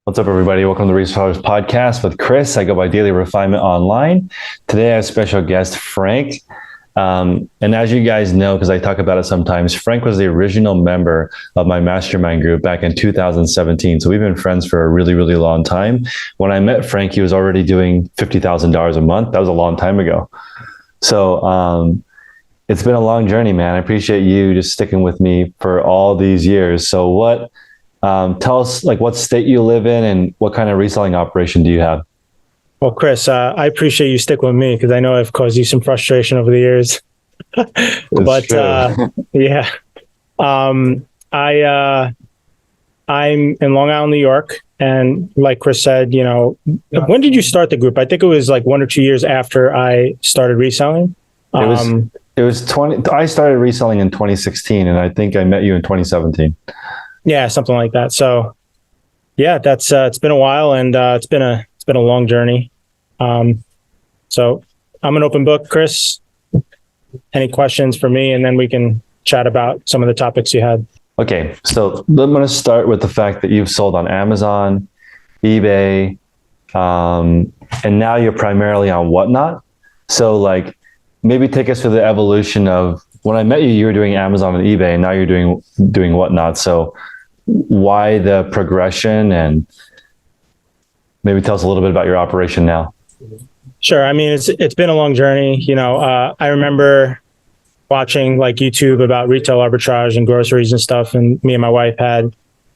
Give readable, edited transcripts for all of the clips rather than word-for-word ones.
What's up, everybody? Welcome to the Resellers Podcast with Chris. I go by Daily Refinement Online. Today, I have special guest, Frank. And as you guys know, because I talk about it sometimes, Frank was the original member of my mastermind group back in 2017. So we've been friends for a really, really long time. When I met Frank, he was already doing $50,000 a month. That was a long time ago. So it's been a long journey, man. I appreciate you just sticking with me for all these years. So tell us what state you live in and what kind of reselling operation do you have? Well, Chris, I appreciate you sticking with me because I know I've caused you some frustration over the years. Yeah, I'm in Long Island, New York, and like Chris said, when did you start the group? I think it was like 1 or 2 years after I started reselling. It was 20. I started reselling in 2016, and I think I met you in 2017. Yeah, something like that. So, yeah, that's it's been a while, and it's been a long journey. So I'm an open book, Chris. Any questions for me, and then we can chat about some of the topics you had. Okay, so I'm going to start with the fact that you've sold on Amazon, eBay, and now you're primarily on Whatnot. So maybe take us through the evolution of when I met you, you were doing Amazon and eBay, and now you're doing Whatnot. So why the progression, and maybe tell us a little bit about your operation now. Sure. I mean, it's been a long journey. I remember watching YouTube about retail arbitrage and groceries and stuff. And me and my wife had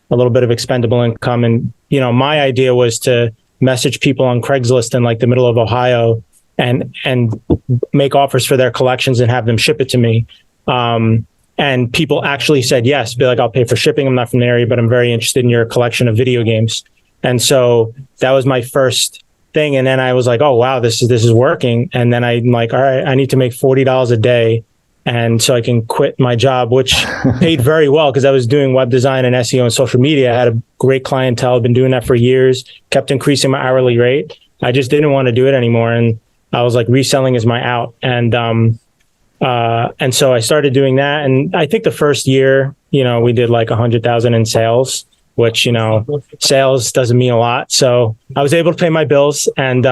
a little bit of expendable income. And, my idea was to message people on Craigslist in the middle of Ohio and make offers for their collections and have them ship it to me. And people actually said yes, be like, I'll pay for shipping. I'm not from the area, but I'm very interested in your collection of video games. And so that was my first thing. And then I was like, oh, wow, this is working. And then I'm like, all right, I need to make $40 a day. And so I can quit my job, which paid very well because I was doing web design and SEO and social media. I had a great clientele. I've been doing that for years, kept increasing my hourly rate. I just didn't want to do it anymore. And I was like, reselling is my out. And so I started doing that. And I think the first year, we did 100,000 in sales, which, sales doesn't mean a lot. So I was able to pay my bills, and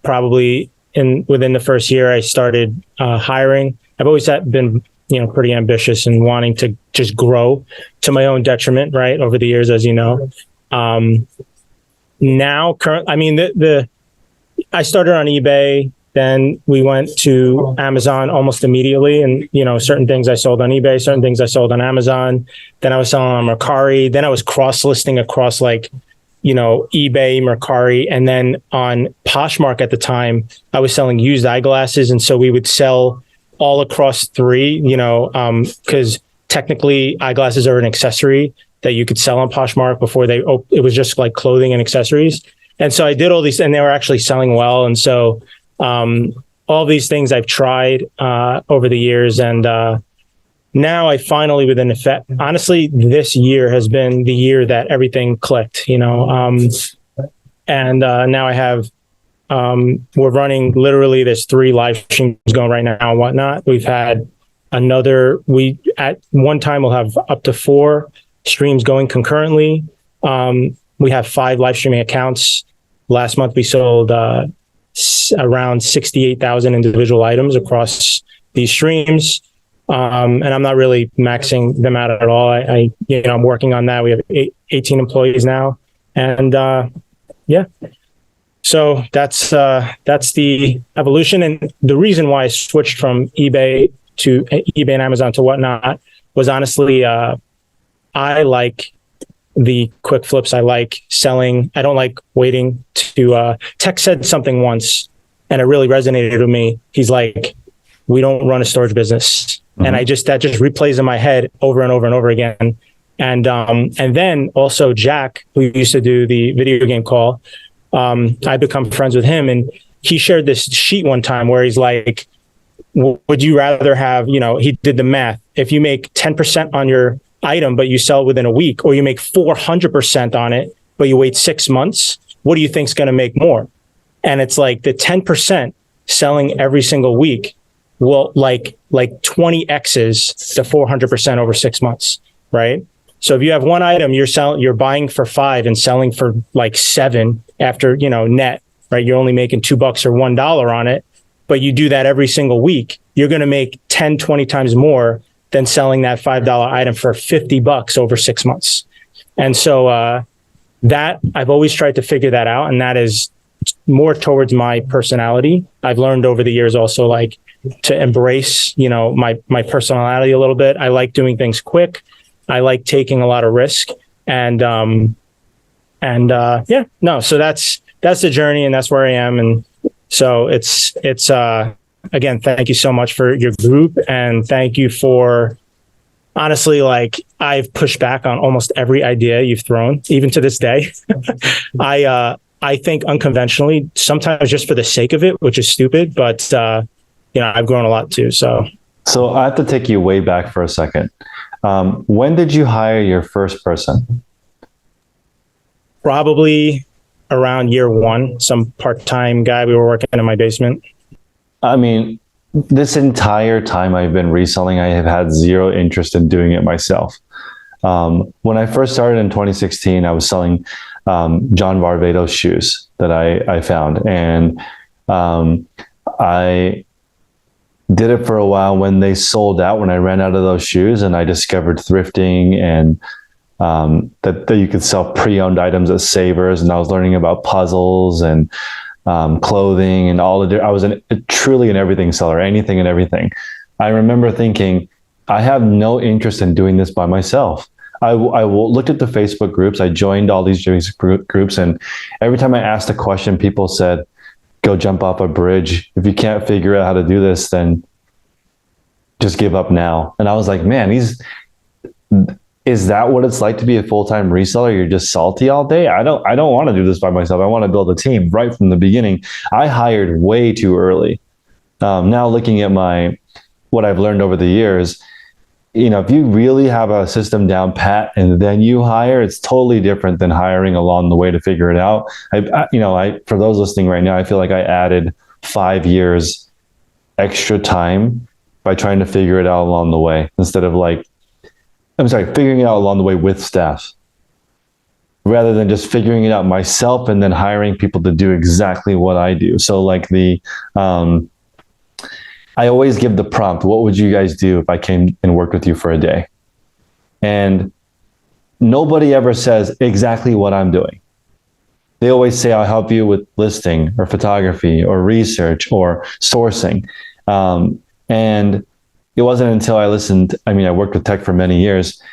probably within the first year I started hiring. I've always been, pretty ambitious and wanting to just grow to my own detriment, right? Over the years, as you know. Now, I started on eBay. Then we went to Amazon almost immediately. And, certain things I sold on eBay, certain things I sold on Amazon. Then I was selling on Mercari. Then I was cross-listing across eBay, Mercari. And then on Poshmark at the time, I was selling used eyeglasses. And so we would sell all across three, because technically eyeglasses are an accessory that you could sell on Poshmark before it was just like clothing and accessories. And so I did all these, and they were actually selling well. And so all these things I've tried over the years, and now I finally, honestly, this year has been the year that everything clicked, and now I have, we're running literally, there's 3 live streams going right now and Whatnot. We've had at one time we'll have up to 4 streams going concurrently. We have 5 live streaming accounts. Last month we sold around 68,000 individual items across these streams. And I'm not really maxing them out at all. I'm working on that. We have 18 employees now. And yeah, so that's the evolution. And the reason why I switched from eBay and Amazon to Whatnot was honestly, I like the quick flips. I like selling. I don't like waiting to, Tech said something once and it really resonated with me. He's like, we don't run a storage business. Mm-hmm. And that just replays in my head over and over and over again. And then also Jack, who used to do the video game call, I become friends with him, and he shared this sheet one time where he's like, would you rather have, he did the math. If you make 10% on your item, but you sell within a week, or you make 400% on it, but you wait 6 months, what do you think's going to make more? And it's like the 10% selling every single week will like 20 X's the 400% over 6 months, right? So if you have one item, you're buying for 5 and selling for like 7 after, net, right? You're only making $2 or $1 on it, but you do that every single week. You're going to make 10, 20 times more than selling that $5 item for $50 over 6 months. And so, that I've always tried to figure that out. And that is more towards my personality. I've learned over the years also like to embrace, my personality a little bit. I like doing things quick. I like taking a lot of risk, so that's the journey, and that's where I am. And so it's again, thank you so much for your group, and thank you for, honestly, like, I've pushed back on almost every idea you've thrown, even to this day. I think unconventionally, sometimes just for the sake of it, which is stupid, but I've grown a lot too. So I have to take you way back for a second. When did you hire your first person? Probably around year 1, some part-time guy we were working in my basement. I mean, this entire time I've been reselling, I have had zero interest in doing it myself. When I first started in 2016, I was selling John Varvatos shoes that I found. And I did it for a while when they sold out, when I ran out of those shoes, and I discovered thrifting and that you could sell pre-owned items at Savers. And I was learning about puzzles and clothing and all of it. I was truly an everything seller, anything and everything. I remember thinking, I have no interest in doing this by myself. I looked at the Facebook groups. I joined all these groups, and every time I asked a question, people said, go jump off a bridge. If you can't figure out how to do this, then just give up now. And I was like, man, is that what it's like to be a full-time reseller? You're just salty all day? I don't want to do this by myself. I want to build a team right from the beginning. I hired way too early. Now looking at what I've learned over the years, if you really have a system down pat and then you hire, it's totally different than hiring along the way to figure it out. For those listening right now, I feel like I added 5 years extra time by trying to figure it out along the way, instead of figuring it out along the way with staff, rather than just figuring it out myself and then hiring people to do exactly what I do. So I always give the prompt, what would you guys do if I came and worked with you for a day? And nobody ever says exactly what I'm doing. They always say, I'll help you with listing or photography or research or sourcing. And it wasn't until I worked with tech for many years.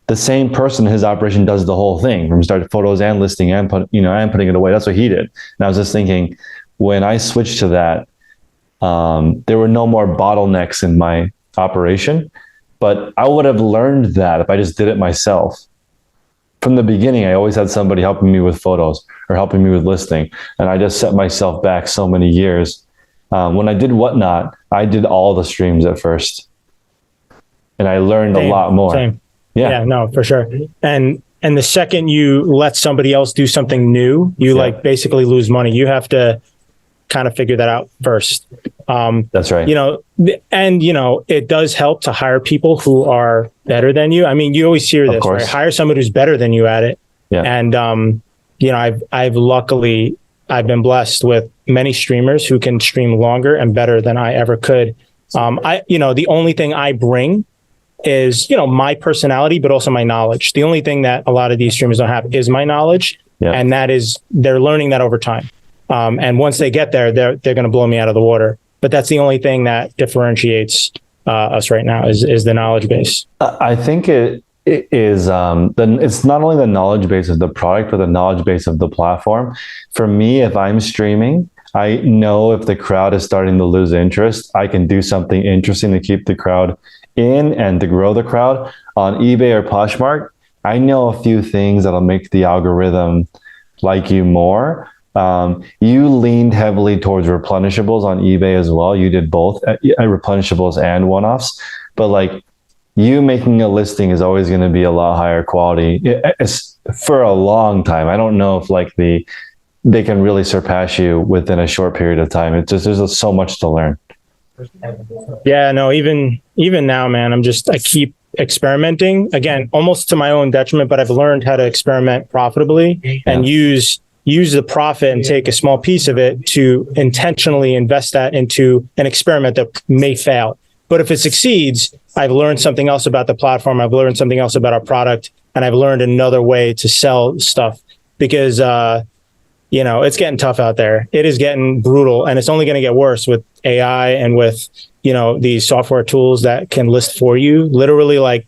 The same person in his operation does the whole thing from start to photos and listing and putting it away. That's what he did. And I was just thinking, when I switched to that, there were no more bottlenecks in my operation, but I would have learned that if I just did it myself. From the beginning, I always had somebody helping me with photos or helping me with listing. And I just set myself back so many years. When I did Whatnot, I did all the streams at first. And I learned a lot more. Same. Yeah, no, for sure. And the second you let somebody else do something new, you basically lose money. You have to kind of figure that out first. That's right. It does help to hire people who are better than you. I mean, you always hear this, right? Hire someone who's better than you at it. Yeah. And, I've been blessed with many streamers who can stream longer and better than I ever could. The only thing I bring is, my personality, but also my knowledge. The only thing that a lot of these streamers don't have is my knowledge. Yeah. And that is, they're learning that over time. And once they get there, they're going to blow me out of the water. But that's the only thing that differentiates us right now is the knowledge base. I think it is it's not only the knowledge base of the product, but the knowledge base of the platform. For me, if I'm streaming, I know if the crowd is starting to lose interest, I can do something interesting to keep the crowd in and to grow the crowd. On eBay or Poshmark, I know a few things that'll make the algorithm like you more. You leaned heavily towards replenishables on eBay as well. You did both replenishables and one-offs, but you making a listing is always going to be a lot higher quality. It's for a long time. I don't know if they can really surpass you within a short period of time. It's just, there's so much to learn. Yeah, no, even now, man, I keep experimenting, again, almost to my own detriment, but I've learned how to experiment profitably and use the profit and take a small piece of it to intentionally invest that into an experiment that may fail. But if it succeeds, I've learned something else about the platform. I've learned something else about our product, and I've learned another way to sell stuff because, it's getting tough out there. It is getting brutal, and it's only going to get worse with AI and with, these software tools that can list for you. Literally,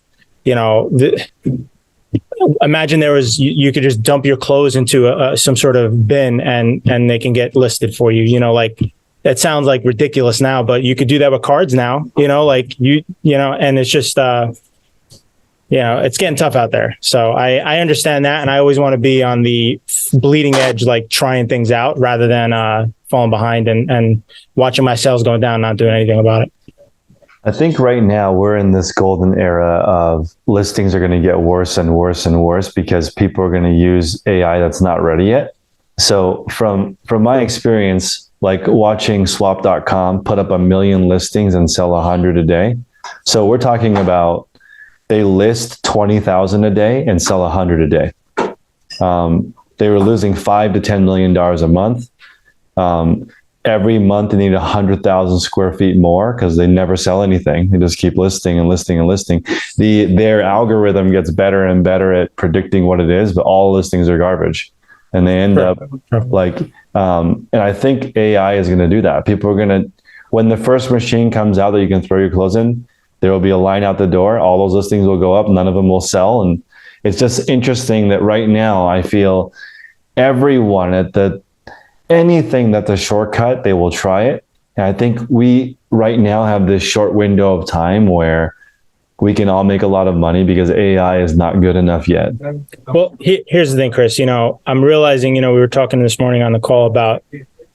imagine you could just dump your clothes into some sort of bin and they can get listed for you. It sounds like ridiculous now, but you could do that with cards now, and it's just, it's getting tough out there. So I understand that. And I always want to be on the bleeding edge, like trying things out rather than falling behind and watching my sales going down, not doing anything about it. I think right now we're in this golden era of listings are going to get worse and worse and worse because people are going to use AI that's not ready yet. So from my experience, like watching swap.com put up 1 million listings and sell 100 a day. So we're talking about they list 20,000 a day and sell 100 a day. They were losing $5 to $10 million a month. Every month they need 100,000 square feet more because they never sell anything. They just keep listing and listing and listing. Their algorithm gets better and better at predicting what it is, but all listings are garbage. And they end up and I think AI is going to do that. People are going to, when the first machine comes out that you can throw your clothes in, there will be a line out the door. All those listings will go up. None of them will sell. And it's just interesting that right now I feel everyone anything that's a shortcut, they will try it. And I think we right now have this short window of time where we can all make a lot of money because AI is not good enough yet. Well, here's the thing, Chris, I'm realizing, we were talking this morning on the call about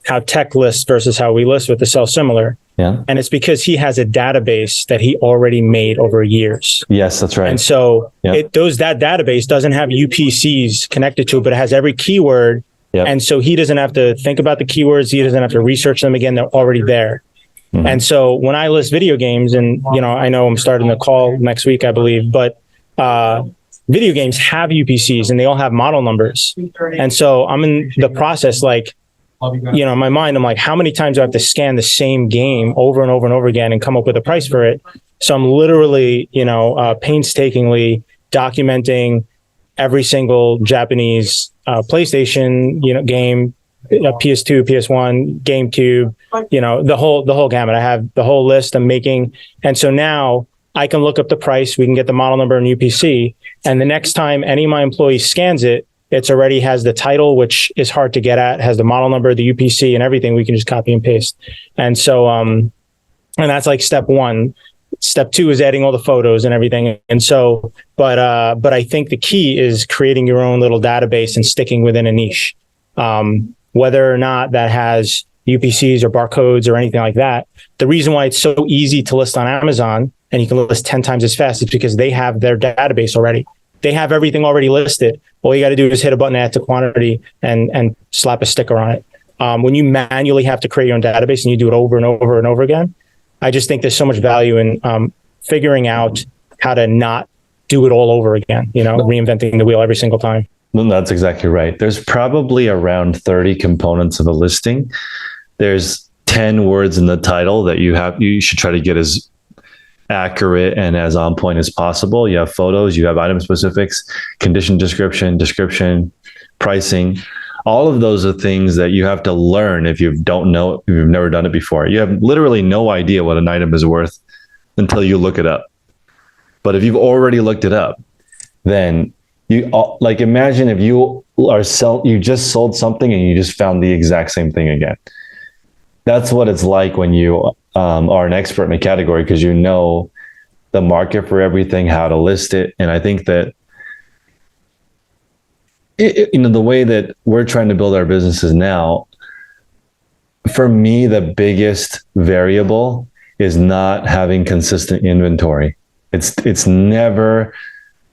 how tech lists versus how we list with the sell similar. Yeah. And it's because he has a database that he already made over years. Yes, that's right. And so that database doesn't have UPCs connected to it, but it has every keyword. Yep. And so he doesn't have to think about the keywords. He doesn't have to research them again. They're already there. Mm-hmm. And so when I list video games, and I know I'm starting the call next week, I believe, but video games have UPCs and they all have model numbers. And so I'm in the process, in my mind, I'm like, how many times do I have to scan the same game over and over and over again and come up with a price for it? So I'm literally, painstakingly documenting every single Japanese PlayStation, game, PS2, PS1, GameCube, the whole gamut. I have the whole list I'm making. And so now I can look up the price. We can get the model number and UPC. And the next time any of my employees scans it, it's already has the title, which is hard to get at, has the model number, the UPC and everything. We can just copy and paste. And so, and that's like step one. Step two is adding all the photos and everything. And so, but I think the key is creating your own little database and sticking within a niche. Whether or not that has UPCs or barcodes or anything like that. The reason why it's so easy to list on Amazon and you can list 10 times as fast is because they have their database already. They have everything already listed. All you got to do is hit a button, add to quantity, and slap a sticker on it. When you manually have to create your own database and you do it over and over and over again, I just think there's so much value in figuring out how to not do it all over again, reinventing the wheel every single time. No, that's exactly right. There's probably around 30 components of a listing. There's 10 words in the title that you should try to get as accurate and as on point as possible. You have photos, you have item specifics, condition description, pricing. All of those are things that you have to learn if you don't know, if you've never done it before. You have literally no idea what an item is worth until you look it up. But if you've already looked it up, then imagine if you just sold something and you just found the exact same thing again. That's what it's like when you are an expert in a category because you know the market for everything, how to list it. And I think that the way that we're trying to build our businesses now, for me, the biggest variable is not having consistent inventory. It's never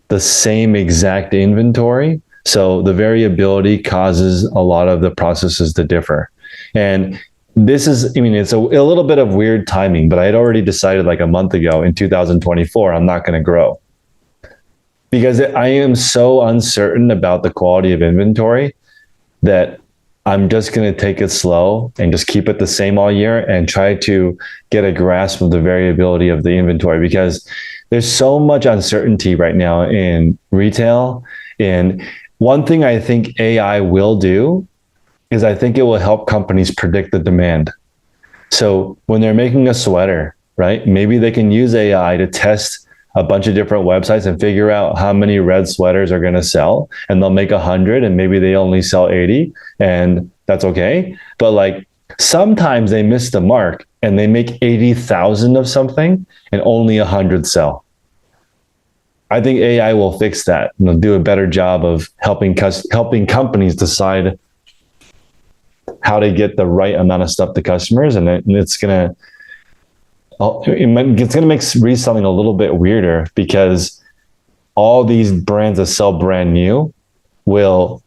the same exact inventory. So the variability causes a lot of the processes to differ. And this is, it's a little bit of weird timing, but I had already decided like a month ago in 2024, I'm not going to grow. because I am so uncertain about the quality of inventory that I'm just going to take it slow and just keep it the same all year and try to get a grasp of the variability of the inventory, because there's so much uncertainty right now in retail. And one thing I think AI will do is I think it will help companies predict the demand. So when they're making a sweater, right, maybe they can use AI to test a bunch of different websites and figure out how many red sweaters are going to sell, and they'll make 100 and maybe they only sell 80, and that's okay. But like sometimes they miss the mark and they make 80,000 of something and only 100 sell. I think AI will fix that and they'll do a better job of helping companies decide how to get the right amount of stuff to customers, and it's going to make reselling a little bit weirder, because all these brands that sell brand new will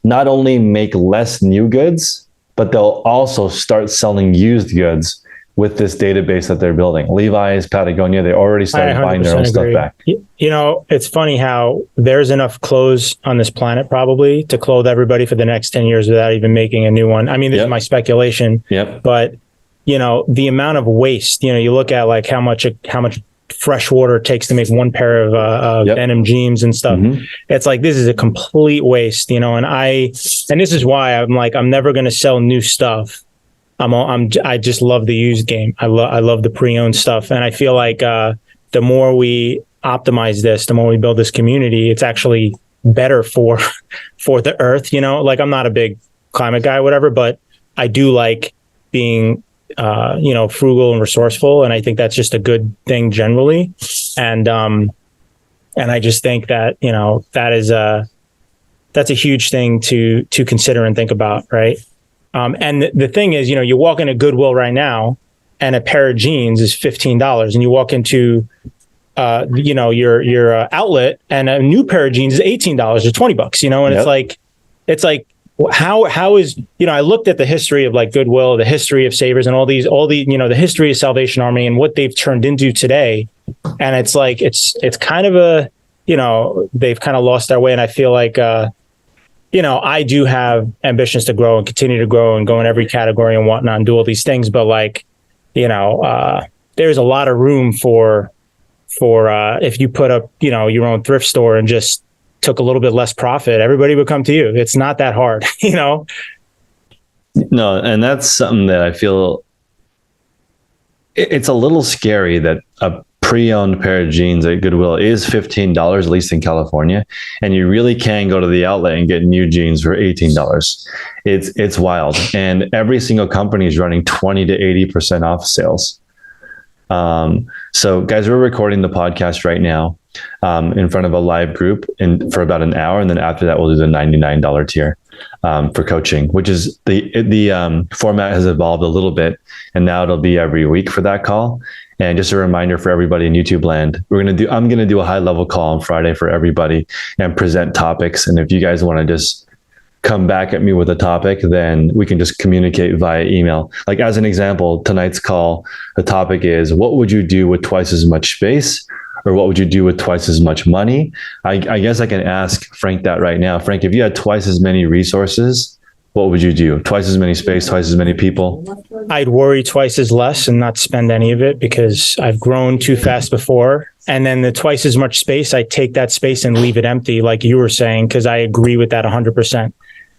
not only make less new goods, but they'll also start selling used goods with this database that they're building. Levi's, Patagonia, they already started buying their own stuff back. You know, it's funny how there's enough clothes on this planet probably to clothe everybody for the next 10 years without even making a new one. I mean, this is my speculation, but you know, the amount of waste, you know, you look at like how much fresh water it takes to make one pair of denim jeans and stuff. It's like, this is a complete waste, you know, and this is why I'm like, I'm never going to sell new stuff. I just love the used game. I love the pre-owned stuff. And I feel like, the more we optimize this, the more we build this community, it's actually better for the earth, you know, like I'm not a big climate guy, whatever, but I do like being, you know, frugal and resourceful. And I think that's just a good thing generally. And I just think that, you know, that's a huge thing to consider and think about. Right. And the thing is, you know, you walk into Goodwill right now and a pair of jeans is $15, and you walk into, you know, your outlet and a new pair of jeans is $18 or $20, you know, and it's like, how is, you know, I looked at the history of like Goodwill, the history of Savers and all the, you know, the history of Salvation Army and what they've turned into today. And it's like, it's kind of a, you know, they've kind of lost their way. And I feel like, you know, I do have ambitions to grow and continue to grow and go in every category and whatnot and do all these things. But like, you know, there's a lot of room for if you put up, you know, your own thrift store and just took a little bit less profit, everybody would come to you. It's not that hard, you know? No, and that's something that I feel it's a little scary, that a pre-owned pair of jeans at Goodwill is $15, at least in California, and you really can go to the outlet and get new jeans for $18. It's wild, and every single company is running 20 to 80% off sales. So guys, we're recording the podcast right now in front of a live group for about an hour, and then after that we'll do the $99 tier for coaching, which is the format has evolved a little bit, and now it'll be every week for that call. And just a reminder for everybody in YouTube land, I'm going to do a high level call on Friday for everybody and present topics. And if you guys want to just come back at me with a topic, then we can just communicate via email. Like as an example, tonight's call, the topic is, what would you do with twice as much space? Or what would you do with twice as much money? I guess I can ask Frank that right now. Frank, if you had twice as many resources, what would you do? Twice as many space, twice as many people? I'd worry twice as less and not spend any of it, because I've grown too fast before. And then the twice as much space, I take that space and leave it empty, like you were saying, because I agree with that 100%.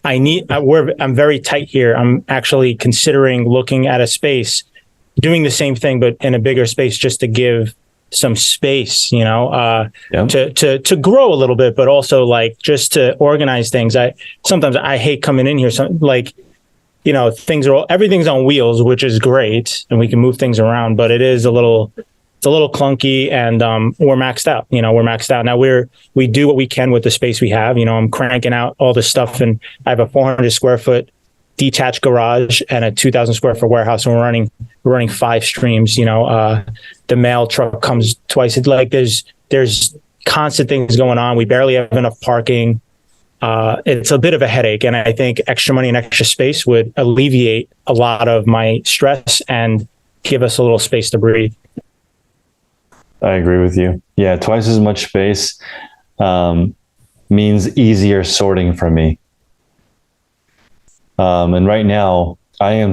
I'm very tight here. I'm actually considering looking at a space, doing the same thing, but in a bigger space, just to give some space, you know, to grow a little bit, but also like just to organize things. Sometimes I hate coming in here. Like, you know, everything's on wheels, which is great, and we can move things around, but it's a little clunky, and we're maxed out. You know, we're maxed out now. We do what we can with the space we have. You know, I'm cranking out all this stuff, and I have a 400 square foot detached garage and a 2,000 square foot warehouse, and we're running 5 streams. You know, the mail truck comes twice. It's like there's constant things going on. We barely have enough parking. It's a bit of a headache, and I think extra money and extra space would alleviate a lot of my stress and give us a little space to breathe. I agree with you. Yeah, twice as much space. means easier sorting for me. And right now, I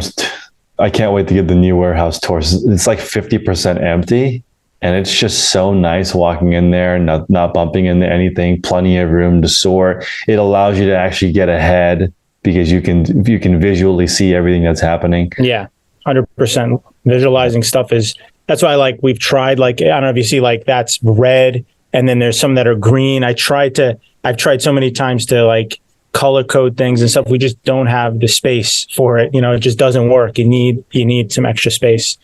can't wait to get the new warehouse tours. It's like 50% empty. And it's just so nice walking in there, not bumping into anything, plenty of room to sort. It allows you to actually get ahead because you can visually see everything that's happening. Yeah, 100%. Visualizing stuff that's why we've tried, I don't know if you see, that's red, and then there's some that are green. I've tried so many times to color code things and stuff. We just don't have the space for it. It just doesn't work. You need some extra space.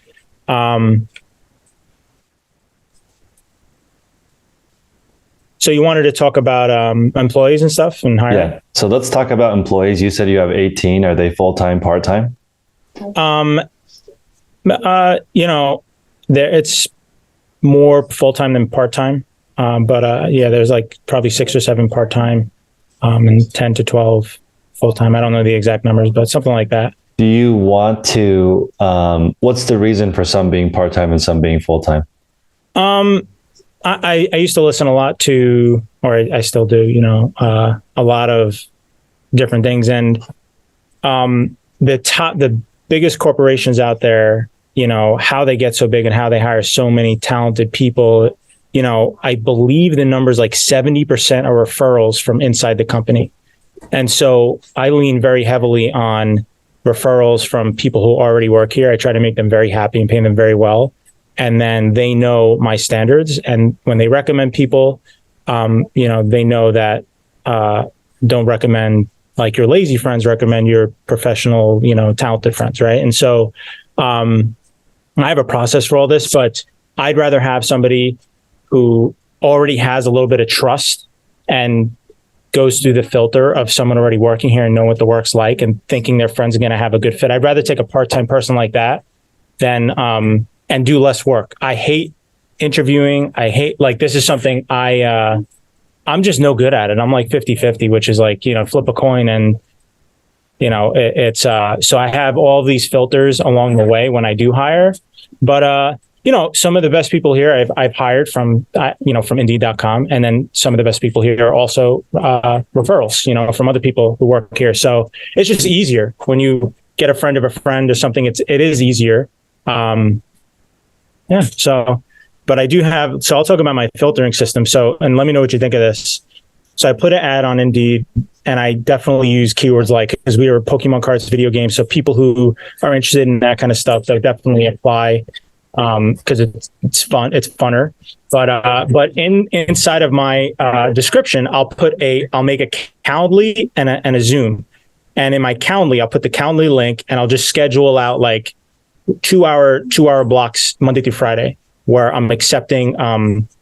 So you wanted to talk about employees and stuff and hiring? Yeah. So let's talk about employees. You said you have 18. Are they full-time, part-time? It's more full-time than part-time. But there's probably 6 or 7 part-time, and 10 to 12 full-time. I don't know the exact numbers, but something like that. Do you want to, what's the reason for some being part-time and some being full-time? I used to listen a lot to, or I still do, a lot of different things. And the biggest corporations out there, how they get so big and how they hire so many talented people, I believe the number's 70% are referrals from inside the company. And so I lean very heavily on referrals from people who already work here. I try to make them very happy and pay them very well. And then they know my standards. And when they recommend people, they know that don't recommend your lazy friends, recommend your professional, talented friends, right? And so I have a process for all this, but I'd rather have somebody who already has a little bit of trust and goes through the filter of someone already working here and know what the work's like and thinking their friends are going to have a good fit. I'd rather take a part-time person like that than and do less work. I hate interviewing. I hate, this is something I'm just no good at it. I'm 50-50, which is flip a coin and, so I have all these filters along the way when I do hire, but, some of the best people here I've hired from Indeed.com. And then some of the best people here are also referrals, from other people who work here. So it's just easier when you get a friend of a friend or something. It is easier. Yeah. So, but I do have, so I'll talk about my filtering system. So, and let me know what you think of this. So I put an ad on Indeed and I definitely use keywords because we are Pokemon cards, video games. So people who are interested in that kind of stuff, they definitely apply because it's fun. It's funner. But inside of my description, I'll make a Calendly and a Zoom. And in my Calendly, I'll put the Calendly link and I'll just schedule out 2-hour blocks Monday through Friday where I'm accepting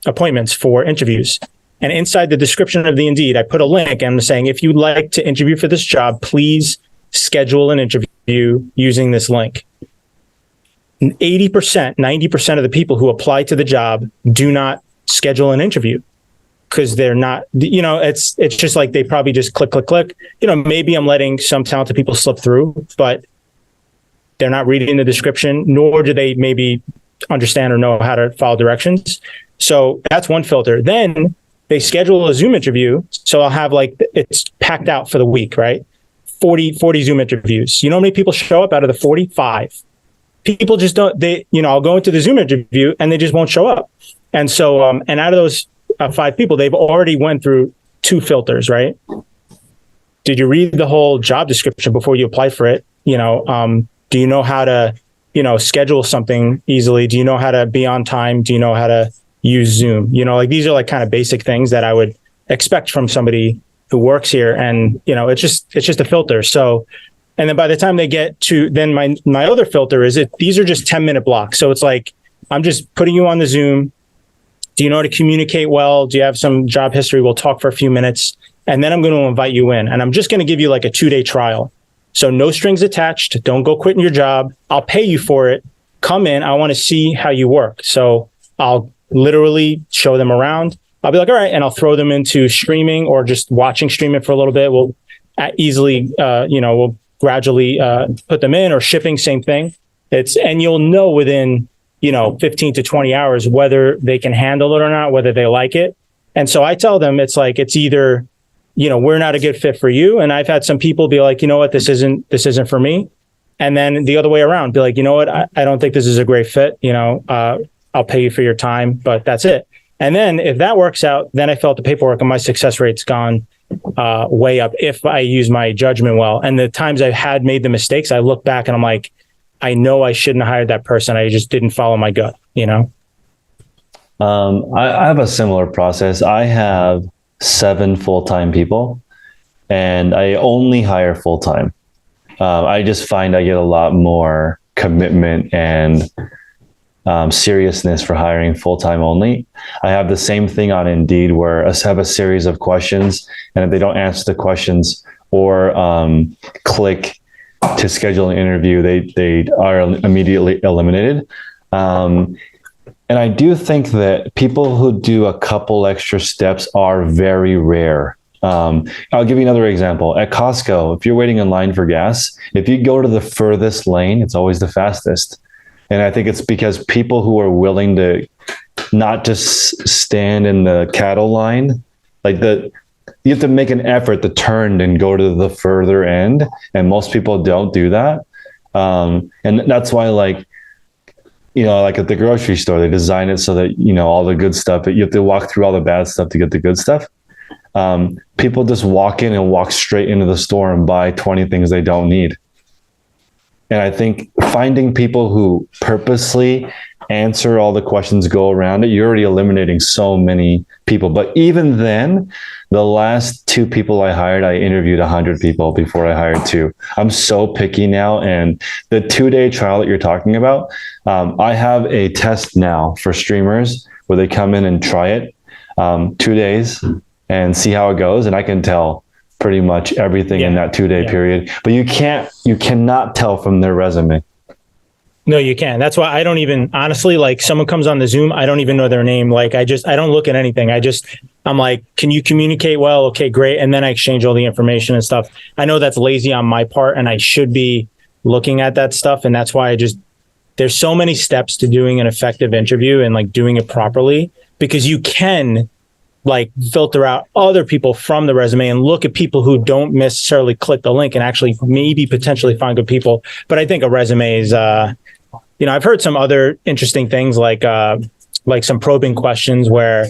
appointments for interviews. And inside the description of the Indeed, I put a link and I'm saying, if you'd like to interview for this job, please schedule an interview using this link. 80%, 90% of the people who apply to the job do not schedule an interview because they're not, it's just they probably just click. Maybe I'm letting some talented people slip through, but they're not reading the description, nor do they maybe understand or know how to follow directions. So that's one filter. Then they schedule a Zoom interview. So I'll have it's packed out for the week, right? 40 Zoom interviews. You know how many people show up out of the 45? People just don't, I'll go into the Zoom interview and they just won't show up. And so, and out of those 5 people, they've already went through 2 filters, right? Did you read the whole job description before you apply for it? Do you know how to, schedule something easily? Do you know how to be on time? Do you know how to use Zoom? These are kind of basic things that I would expect from somebody who works here. And, it's just a filter. So, and then by the time they get to, then my other filter is these are just 10-minute blocks. So it's I'm just putting you on the Zoom. Do you know how to communicate well? Do you have some job history? We'll talk for a few minutes and then I'm going to invite you in and I'm just going to give you a 2-day trial. So no strings attached. Don't go quitting your job. I'll pay you for it. Come in. I want to see how you work. So I'll literally show them around. I'll be all right. And I'll throw them into streaming or just watching streaming for a little bit. We'll easily, we'll gradually put them in or shipping, same thing. And you'll know within, 15 to 20 hours, whether they can handle it or not, whether they like it. And so I tell them it's like, it's either, we're not a good fit for you. And I've had some people be like, you know what, this isn't for me. And then the other way around, be like, you know what, I don't think this is a great fit. I'll pay you for your time, but that's it. And then if that works out, then I fill out the paperwork and my success rate's gone way up if I use my judgment well. And the times I had made the mistakes, I look back and I'm like, I know I shouldn't have hired that person. I just didn't follow my gut, I have a similar process. I have 7 full-time people and I only hire full-time. I just find I get a lot more commitment and seriousness for hiring full-time only. I have the same thing on Indeed where I have a series of questions, and if they don't answer the questions or click to schedule an interview, they are immediately eliminated. And I do think that people who do a couple extra steps are very rare. I'll give you another example. At Costco, if you're waiting in line for gas, if you go to the furthest lane, it's always the fastest. And I think it's because people who are willing to not just stand in the cattle line, you have to make an effort to turn and go to the further end. And most people don't do that. And that's why like at the grocery store, they design it so that, all the good stuff, but you have to walk through all the bad stuff to get the good stuff. People just walk in and walk straight into the store and buy 20 things they don't need. And I think finding people who purposely answer all the questions, go around it, you're already eliminating so many people. But even then, the last 2 people I hired, I interviewed 100 people before I hired 2. I'm so picky now. And the 2-day trial that you're talking about, I have a test now for streamers where they come in and try it 2 days and see how it goes. And I can tell pretty much everything in that 2-day period, but you cannot tell from their resume. No, you can. That's why I don't even, honestly, like someone comes on the Zoom, I don't even know their name. Like I don't look at anything. I'm like, can you communicate well? Okay, great. And then I exchange all the information and stuff. I know that's lazy on my part and I should be looking at that stuff. And that's why there's so many steps to doing an effective interview and like doing it properly, because you can like filter out other people from the resume and look at people who don't necessarily click the link and actually maybe potentially find good people. But I think a resume is, I've heard some other interesting things like some probing questions where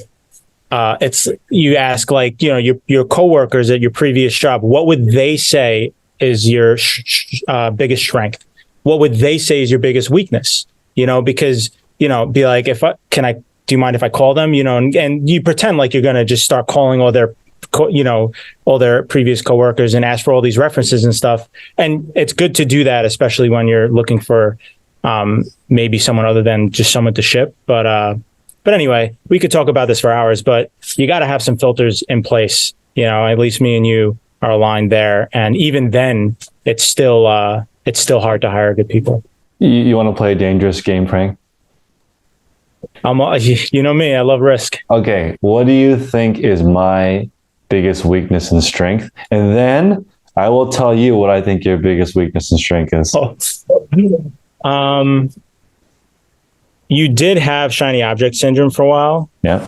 it's you ask like, your coworkers at your previous job, what would they say is your biggest strength? What would they say is your biggest weakness? Because, be like, do you mind if I call them? And you pretend like you're going to just start calling all their, all their previous coworkers and ask for all these references and stuff. And it's good to do that, especially when you're looking for maybe someone other than just someone to ship. But anyway, we could talk about this for hours, but you got to have some filters in place. At least me and you are aligned there. And even then, it's still hard to hire good people. You want to play a dangerous game, Frank? You know me, I love risk. Okay, what do you think is my biggest weakness and strength? And then I will tell you what I think your biggest weakness and strength is. You did have shiny object syndrome for a while. Yeah.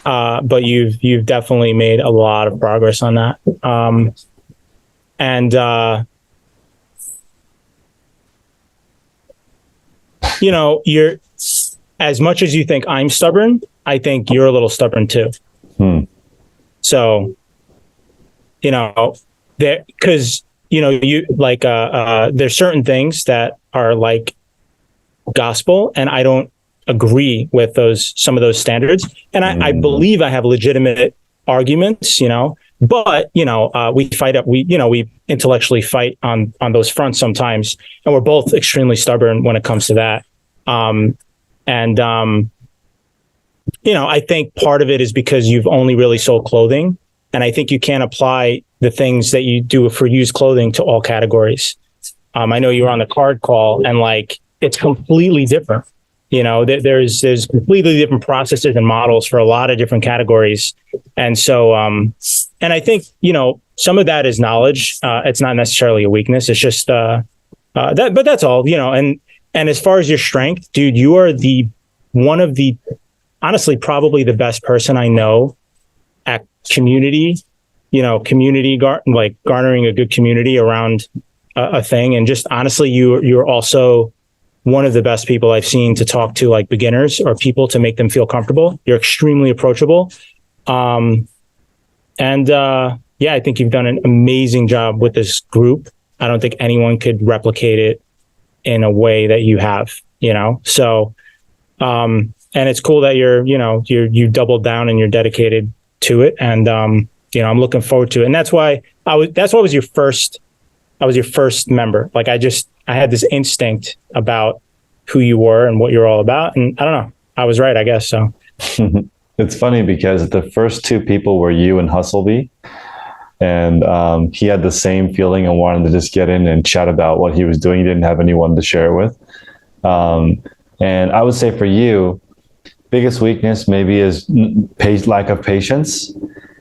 But you've definitely made a lot of progress on that. You're, as much as you think I'm stubborn, I think you're a little stubborn too. So, because, you like, there's certain things that are like gospel and I don't agree with some of those standards. And I believe I have legitimate arguments, but, we fight up, we intellectually fight on those fronts sometimes. And we're both extremely stubborn when it comes to that. I think part of it is because you've only really sold clothing. And I think you can't apply the things that you do for used clothing to all categories. I know you were on the card call and like, it's completely different. There's completely different processes and models for a lot of different categories. And so, and I think, some of that is knowledge. It's not necessarily a weakness. It's just, but that's all, and as far as your strength, dude, you are honestly, probably the best person I know community, garnering a good community around a thing. And just honestly, you're also one of the best people I've seen to talk to like beginners or people to make them feel comfortable. You're extremely approachable. I think you've done an amazing job with this group. I don't think anyone could replicate it in a way that you have, So, and it's cool that you doubled down and you're dedicated to it. And, I'm looking forward to it. And that's why I was your first member. Like I had this instinct about who you were and what you're all about. And I don't know, I was right, I guess. So it's funny because the first two people were you and Hustleby. And he had the same feeling and wanted to just get in and chat about what he was doing. He didn't have anyone to share it with. And I would say for you, biggest weakness maybe is lack of patience,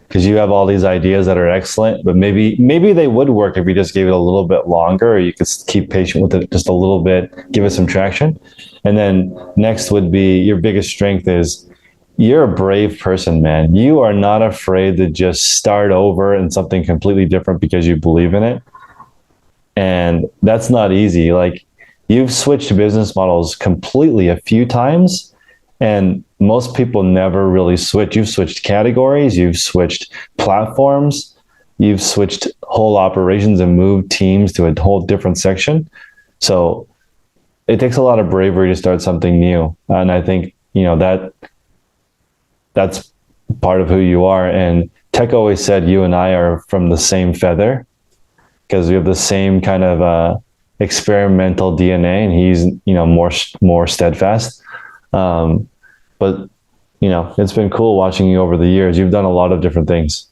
because you have all these ideas that are excellent, but maybe they would work if you just gave it a little bit longer, or you could keep patient with it just a little bit, give it some traction. And then next would be your biggest strength is you're a brave person, man. You are not afraid to just start over in something completely different because you believe in it. And that's not easy. Like, you've switched business models completely a few times, and most people never really switch. You've switched categories, you've switched platforms, you've switched whole operations and moved teams to a whole different section. So it takes a lot of bravery to start something new. And I think, that's part of who you are. And Tech always said you and I are from the same feather, because we have the same kind of experimental DNA, and he's, more steadfast. But it's been cool watching you over the years. You've done a lot of different things,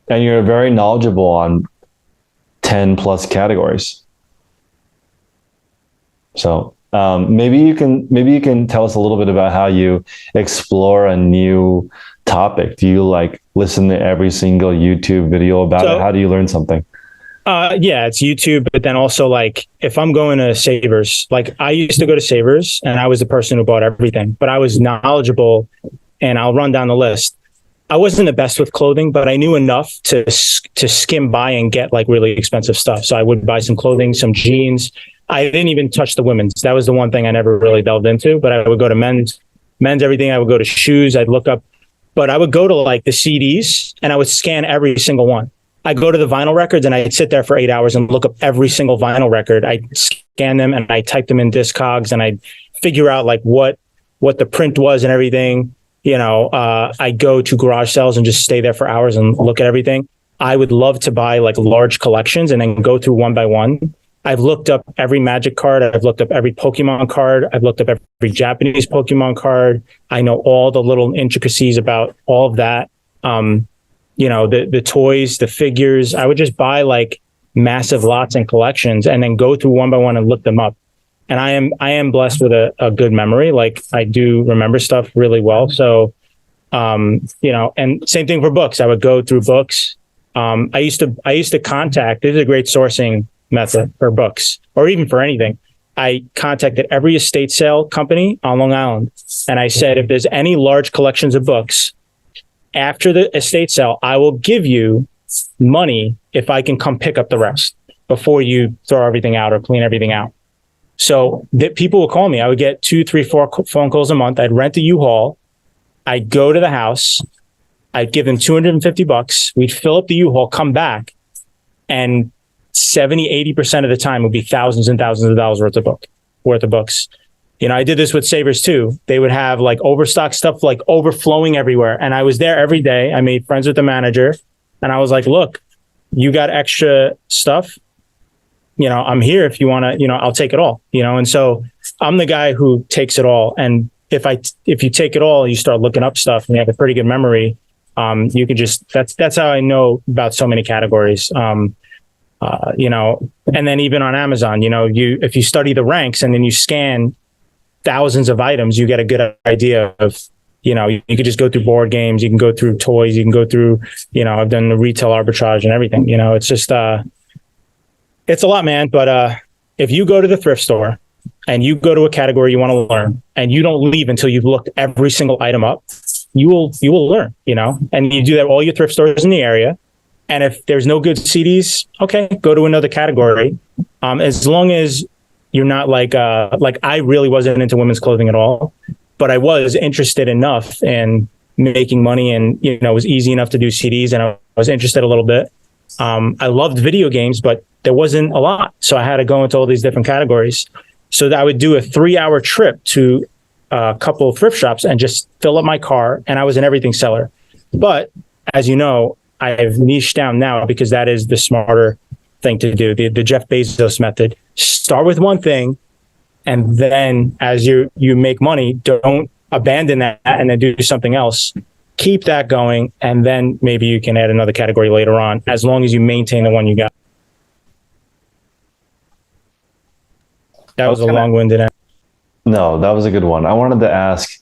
and you're very knowledgeable on 10 plus categories. So maybe you can tell us a little bit about how you explore a new topic. Do you listen to every single YouTube video about it? How do you learn something? Yeah, it's YouTube, but then also if I'm going to Savers, I used to go to Savers and I was the person who bought everything, but I was knowledgeable, and I'll run down the list. I wasn't the best with clothing, but I knew enough to skim by and get really expensive stuff. So I would buy some clothing, some jeans. I didn't even touch the women's. That was the one thing I never really delved into, but I would go to men's everything. I would go to shoes. I'd look up, but I would go to the CDs and I would scan every single one. I go to the vinyl records and I'd sit there for 8 hours and look up every single vinyl record. I'd scan them and I type them in Discogs, and I'd figure out what the print was and everything. I go to garage sales and just stay there for hours and look at everything. I would love to buy large collections and then go through one by one. I've looked up every Magic card. I've looked up every Pokemon card. I've looked up every Japanese Pokemon card. I know all the little intricacies about all of that. The toys, the figures. I would just buy massive lots and collections and then go through one by one and look them up. And I am blessed with a good memory. I do remember stuff really well. So, and same thing for books. I would go through books. I used to contact, this is a great sourcing method for books or even for anything. I contacted every estate sale company on Long Island. And I said, if there's any large collections of books after the estate sale, I will give you money if I can come pick up the rest before you throw everything out or clean everything out. So that people will call me. I would get 2, 3, 4 phone calls a month. I'd rent a U-Haul. I'd go to the house. I'd give them $250. We'd fill up the U-Haul, come back, and 70-80% of the time would be thousands and thousands of dollars worth of books. I did this with Savers too. They would have overstock stuff overflowing everywhere. And I was there every day. I made friends with the manager and I was like, look, you got extra stuff. I'm here if you want to, I'll take it all, and so I'm the guy who takes it all. And if you take it all, you start looking up stuff and you have a pretty good memory. You can that's how I know about so many categories. And then even on Amazon, if you study the ranks and then you scan thousands of items, you get a good idea of, you could just go through board games, you can go through toys, you can go through, I've done the retail arbitrage and everything, it's just, it's a lot, man. But if you go to the thrift store and you go to a category you want to learn and you don't leave until you've looked every single item up, you will learn, and you do that at all your thrift stores in the area. And if there's no good CDs, okay, go to another category. As long as you're not like I really wasn't into women's clothing at all, but I was interested enough in making money, and it was easy enough to do CDs, and I was interested a little bit. I loved video games, but there wasn't a lot, so I had to go into all these different categories. So that I would do a 3-hour trip to a couple of thrift shops and just fill up my car, and I was an everything seller. But as you know, I've niched down now because that is the smarter thing to do, the Jeff Bezos method. Start with one thing, and then as you make money, don't abandon that and then do something else. Keep that going, and then maybe you can add another category later on, as long as you maintain the one you got. That was a long-winded answer. No, that was a good one. I wanted to ask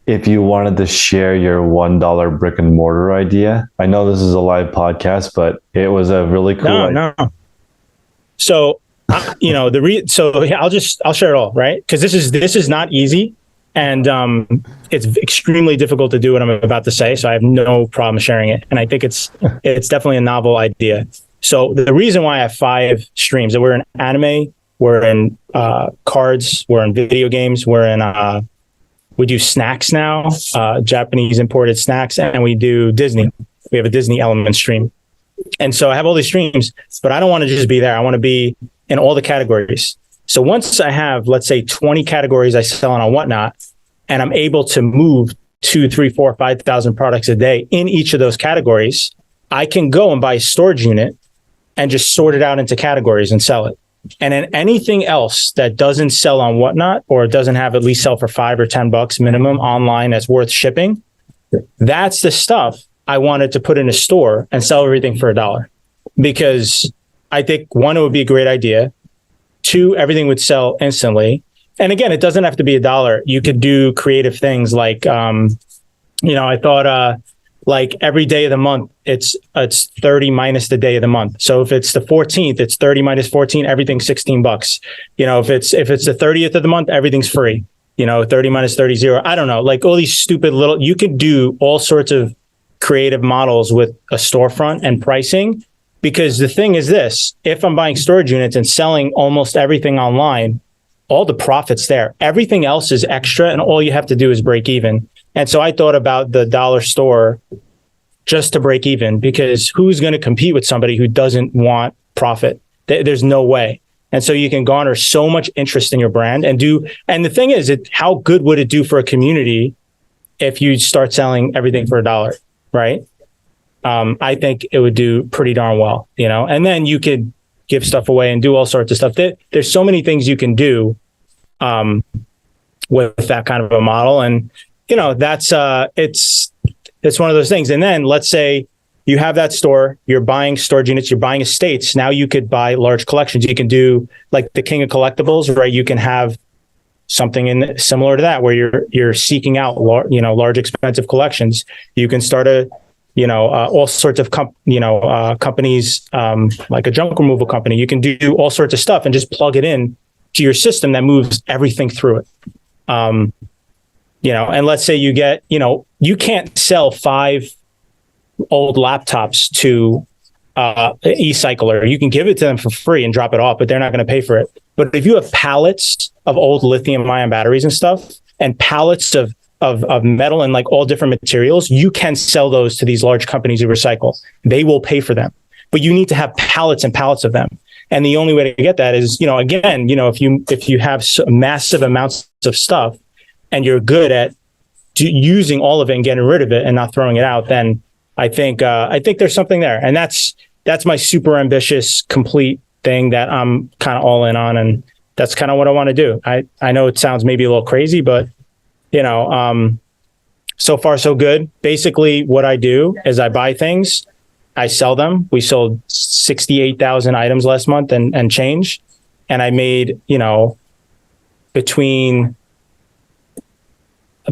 if you wanted to share your $1 brick and mortar idea. I know this is a live podcast, but it was a really cool idea. No. So, I'll share it all, right? Because this is not easy, and it's extremely difficult to do what I'm about to say. So I have no problem sharing it, and I think it's definitely a novel idea. So the reason why I have 5 streams, that we're in anime, we're in cards, we're in video games, we're in we do snacks now, Japanese imported snacks, and we do Disney. We have a Disney element stream. And so I have all these streams, but I don't want to just be there. I want to be in all the categories. So once I have, let's say, 20 categories I sell on Whatnot, and I'm able to move 2, 3, 4, 5,000 products a day in each of those categories, I can go and buy a storage unit and just sort it out into categories and sell it. And then anything else that doesn't sell on Whatnot, or doesn't have at least sell for $5 or $10 minimum online that's worth shipping, that's the stuff I wanted to put in a store and sell everything for $1. Because I think, 1, it would be a great idea. 2, everything would sell instantly. And again, it doesn't have to be $1. You could do creative things like, I thought like every day of the month, it's 30 minus the day of the month. So if it's the 14th, it's 30 minus 14, everything's $16. If it's the 30th of the month, everything's free. 30 minus 30, 0. I don't know, like all these stupid little, you could do all sorts of creative models with a storefront and pricing. Because the thing is this, if I'm buying storage units and selling almost everything online, all the profit's there. Everything else is extra, and all you have to do is break even. And so I thought about the dollar store just to break even, because who's going to compete with somebody who doesn't want profit? There's no way. And so you can garner so much interest in your brand and the thing is, how good would it do for a community if you start selling everything for $1, right? I think it would do pretty darn well, and then you could give stuff away and do all sorts of stuff. There's so many things you can do with that kind of a model. And, that's it's one of those things. And then let's say you have that store, you're buying storage units, you're buying estates. Now you could buy large collections. You can do like the king of collectibles, right? You can have something similar to that, where you're seeking out large expensive collections. You can start all sorts of companies, like a junk removal company. You can do all sorts of stuff and just plug it in to your system that moves everything through it. And let's say you get, you can't sell 5 old laptops to e-cycler. You can give it to them for free and drop it off, but they're not going to pay for it. But if you have pallets of old lithium-ion batteries and stuff, and pallets of metal and like all different materials, you can sell those to these large companies who recycle. They will pay for them, but you need to have pallets and pallets of them. And the only way to get that is, again, if you have massive amounts of stuff and you're good at using all of it and getting rid of it and not throwing it out, then I think there's something there. And that's my super ambitious, complete thing that I'm kind of all in on. And that's kind of what I want to do. I know it sounds maybe a little crazy, but so far so good. Basically what I do is I buy things, I sell them. We sold 68,000 items last month and change. And I made, between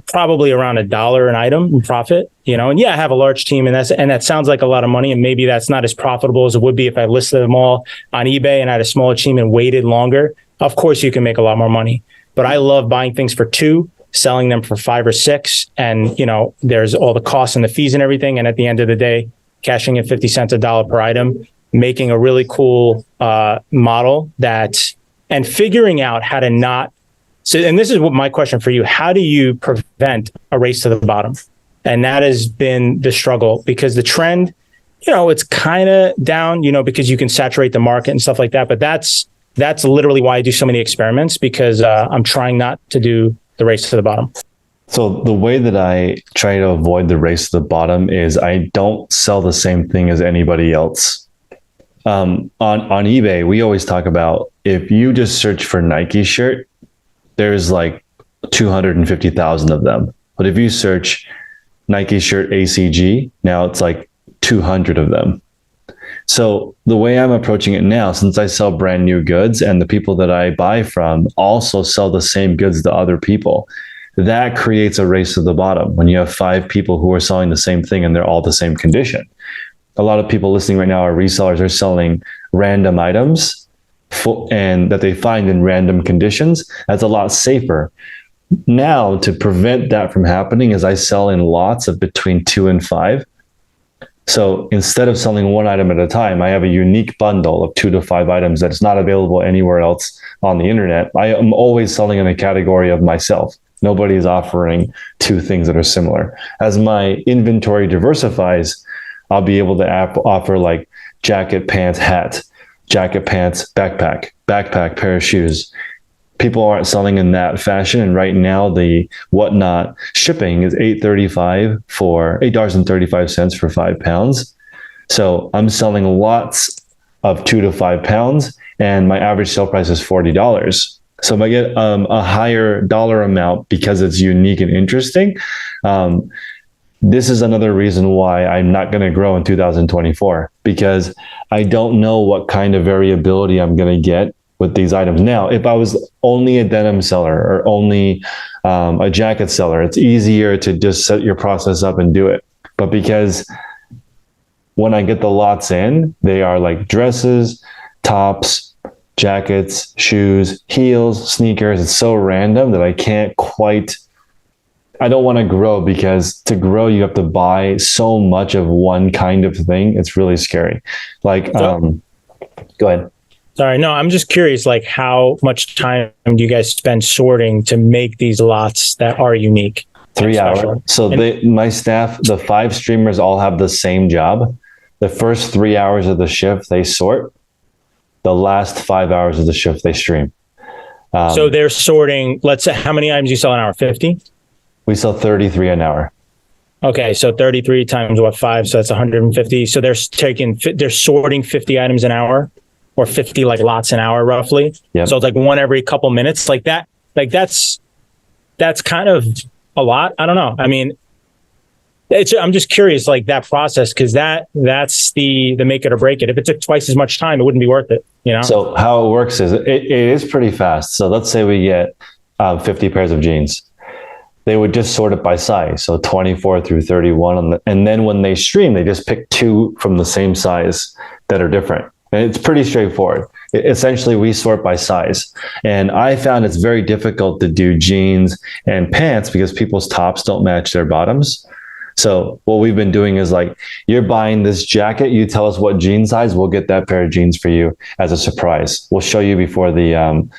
probably around $1 an item in profit, and yeah, I have a large team, and that sounds like a lot of money. And maybe that's not as profitable as it would be if I listed them all on eBay and I had a smaller team and waited longer. Of course you can make a lot more money, but I love buying things for $2, selling them for 5 or 6. And, there's all the costs and the fees and everything. And at the end of the day, cashing in 50 cents a dollar per item, making a really cool model and figuring out how to not. So, and this is what my question for you, how do you prevent a race to the bottom? And that has been the struggle, because the trend, it's kind of down, because you can saturate the market and stuff like that. But that's literally why I do so many experiments, because I'm trying not to do the race to the bottom. So the way that I try to avoid the race to the bottom is I don't sell the same thing as anybody else. On eBay, we always talk about, if you just search for Nike shirt, there's like 250,000 of them. But if you search Nike shirt ACG, now it's like 200 of them. So the way I'm approaching it now, since I sell brand new goods and the people that I buy from also sell the same goods to other people, that creates a race to the bottom when you have 5 people who are selling the same thing and they're all the same condition. A lot of people listening right now are resellers, are selling random items and that they find in random conditions. That's a lot safer. Now, to prevent that from happening, is I sell in lots of between 2 and 5. So instead of selling one item at a time, I have a unique bundle of 2 to 5 items that's not available anywhere else on the internet. I am always selling in a category of myself. Nobody is offering 2 things that are similar. As my inventory diversifies, I'll be able to offer like jacket, pants, hat, jacket, pants, backpack, pair of shoes. People aren't selling in that fashion. And right now, the Whatnot shipping is $8.35 for $8.35 for 5 pounds. So I'm selling lots of 2 to 5 pounds, and my average sale price is $40. So if I get a higher dollar amount because it's unique and interesting, this is another reason why I'm not going to grow in 2024, because I don't know what kind of variability I'm going to get with these items. Now, if I was only a denim seller or only a jacket seller, it's easier to just set your process up and do it. But because when I get the lots in, they are like dresses, tops, jackets, shoes, heels, sneakers. It's so random that I don't want to grow, because to grow, you have to buy so much of one kind of thing. It's really scary. Go ahead. Sorry, no, I'm just curious, like, how much time do you guys spend sorting to make these lots that are unique? 3 hours. So my staff, the 5 streamers, all have the same job. The first 3 hours of the shift, they sort. The last 5 hours of the shift, they stream. So they're sorting, let's say, how many items you sell an hour? 50? We sell 33 an hour. Okay, so 33 times 5? So that's 150. So they're sorting 50 items an hour, or 50 like lots an hour roughly. Yep. So it's like one every couple minutes, like that. Like that's kind of a lot. I don't know. I mean, I'm just curious, like that process, because that's the make it or break it. If it took twice as much time, it wouldn't be worth it. So how it works is it is pretty fast. So let's say we get 50 pairs of jeans. They would just sort it by size, so 24 through 31. And then when they stream, they just pick 2 from the same size that are different. And it's pretty straightforward. Essentially, we sort by size. And I found it's very difficult to do jeans and pants because people's tops don't match their bottoms. So what we've been doing is, like, you're buying this jacket, you tell us what jean size, we'll get that pair of jeans for you as a surprise. We'll show you before the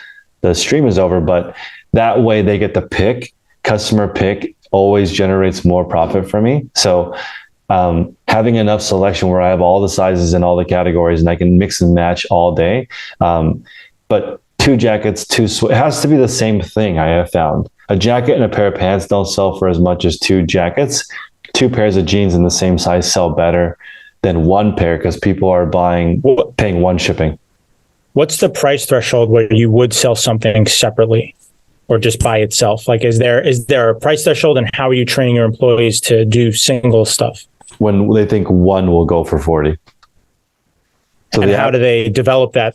stream is over, but that way they get to pick. Customer pick always generates more profit for me. So having enough selection where I have all the sizes and all the categories and I can mix and match all day. But 2 jackets, it has to be the same thing, I have found. A jacket and a pair of pants don't sell for as much as 2 jackets. 2 pairs of jeans in the same size sell better than 1 pair, because people are paying 1 shipping. What's the price threshold where you would sell something separately or just by itself? Like, is there a price threshold, and how are you training your employees to do single stuff? When they think 1 will go for 40. So and how do they develop that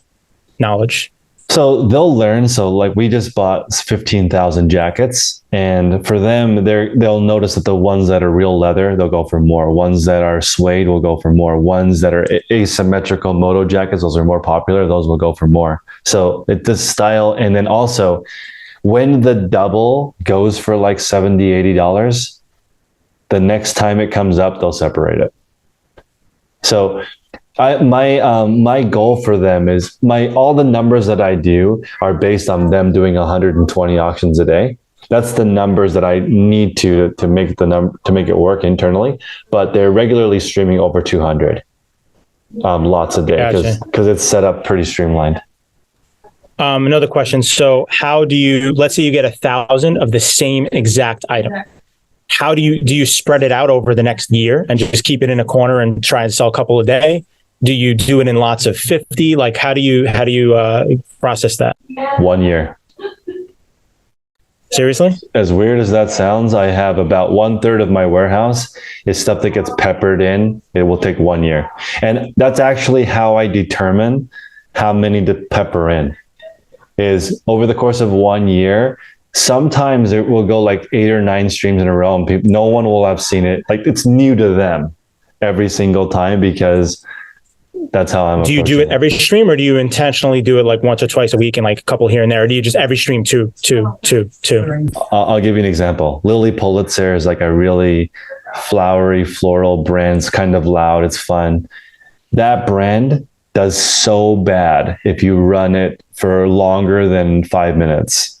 knowledge? So they'll learn. So like, we just bought 15,000 jackets, and for them, they'll notice that the ones that are real leather, they'll go for more. Ones that are suede will go for more. Ones that are asymmetrical moto jackets, those are more popular. Those will go for more. So it's the style. And then also, when the double goes for like $70, $80, the next time it comes up, they'll separate it. So my goal for them is all the numbers that I do are based on them doing 120 auctions a day. That's the numbers that I need to make it work internally. But they're regularly streaming over 200 lots a day because it's set up pretty streamlined. Another question. So how do you, let's say you get 1,000 of the same exact item. How do you spread it out over the next year and just keep it in a corner and try and sell a couple a day? Do you do it in lots of 50? Like, how do you process that? 1 year. Seriously? As weird as that sounds, I have about 1/3 of my warehouse is stuff that gets peppered in. It will take 1 year. And that's actually how I determine how many to pepper in, is over the course of 1 year. Sometimes it will go like 8 or 9 streams in a row and no one will have seen it. Like, it's new to them every single time because that's how I'm. Do you do it every stream, or do you intentionally do it like once or twice a week and like a couple here and there? Or do you just every stream two? I'll give you an example. Lily Pulitzer is like a really flowery floral brand. It's kind of loud. It's fun. That brand does so bad if you run it for longer than 5 minutes.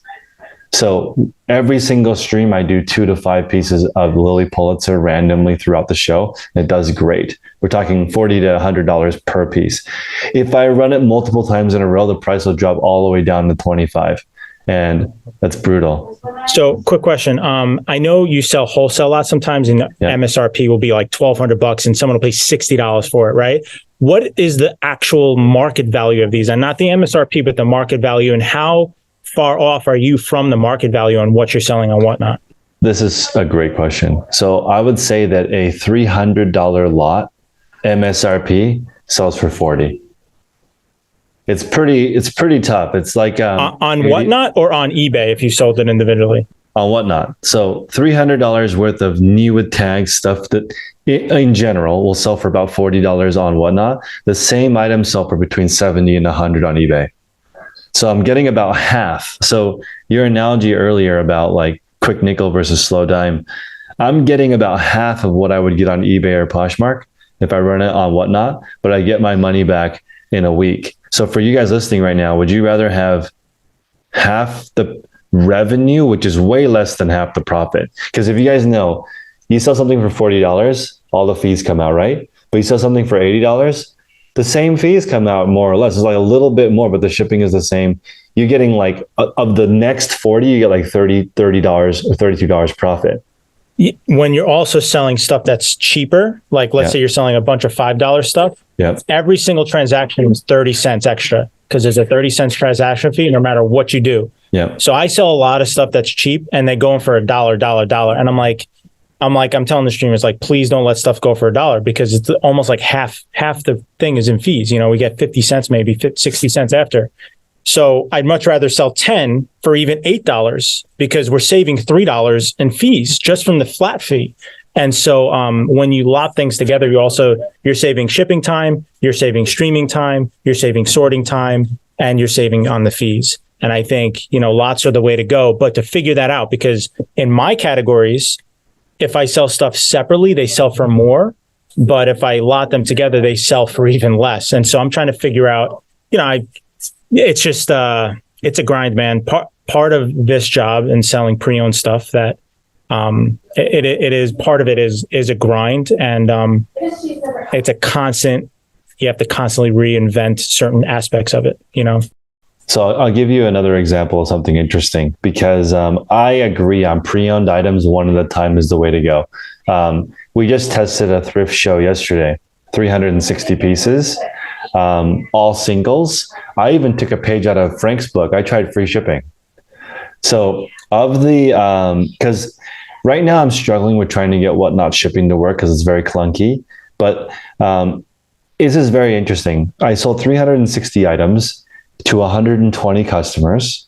So every single stream, I do 2 to 5 pieces of Lily Pulitzer randomly throughout the show. And it does great. We're talking $40 to $100 per piece. If I run it multiple times in a row, the price will drop all the way down to 25. And that's brutal. So quick question. I know you sell wholesale a lot sometimes, and MSRP will be like $1,200 and someone will pay $60 for it, right? What is the actual market value of these? And not the MSRP, but the market value, and how far off are you from the market value on what you're selling on Whatnot? This is a great question. So I would say that a $300 lot MSRP sells for 40. It's pretty tough. It's like on Whatnot or on eBay if you sold it individually? On Whatnot. So $300 worth of new with tags stuff that in general will sell for about $40 on Whatnot. The same items sell for between 70 and 100 on eBay. So I'm getting about half. So your analogy earlier about like quick nickel versus slow dime, I'm getting about half of what I would get on eBay or Poshmark if I run it on Whatnot, but I get my money back in a week. So for you guys listening right now, would you rather have half the revenue, which is way less than half the profit? Because if you guys know, you sell something for $40, all the fees come out, right? But you sell something for $80, the same fees come out more or less. It's like a little bit more, but the shipping is the same. You're getting like of the next 40, you get like $30 or $32 profit. When you're also selling stuff that's cheaper, like let's say you're selling a bunch of $5 stuff, every single transaction is 30 cents extra because there's a 30 cents transaction fee no matter what you do. Yeah. So I sell a lot of stuff that's cheap and they go in for $1. And I'm telling the streamers, like, please don't let stuff go for $1 because it's almost like half the thing is in fees. You know, we get 50 cents, maybe 60 cents after. So I'd much rather sell 10 for even $8 because we're saving $3 in fees just from the flat fee. And so when you lot things together, you're saving shipping time, you're saving streaming time, you're saving sorting time, and you're saving on the fees. And I think, lots are the way to go. But to figure that out, because in my categories, if I sell stuff separately, they sell for more. But if I lot them together, they sell for even less. And so I'm trying to figure out, it's just, it's a grind, man. Part of this job and selling pre-owned stuff that it is part of it is a grind, and it's a constant. You have to constantly reinvent certain aspects of it. So I'll give you another example of something interesting because I agree on pre-owned items. One at a time is the way to go. We just tested a thrift show yesterday, 360 pieces, all singles. I even took a page out of Frank's book. I tried free shipping. So of the, because right now I'm struggling with trying to get Whatnot shipping to work because it's very clunky, but this is very interesting. I sold 360 items to 120 customers.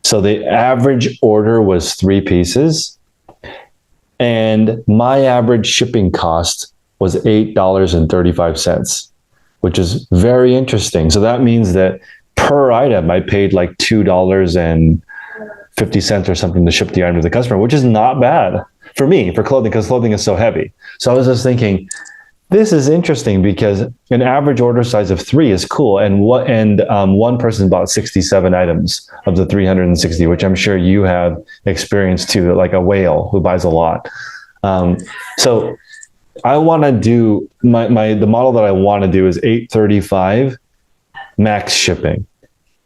So the average order was 3 pieces. And my average shipping cost was $8.35, which is very interesting. So that means that per item, I paid like $2 and 50 cents or something to ship the item to the customer, which is not bad for me, for clothing, because clothing is so heavy. So I was just thinking, this is interesting because an average order size of 3 is cool. And one person bought 67 items of the 360, which I'm sure you have experienced too, like a whale who buys a lot. So I want to do the model that I want to do is $8.35 max shipping.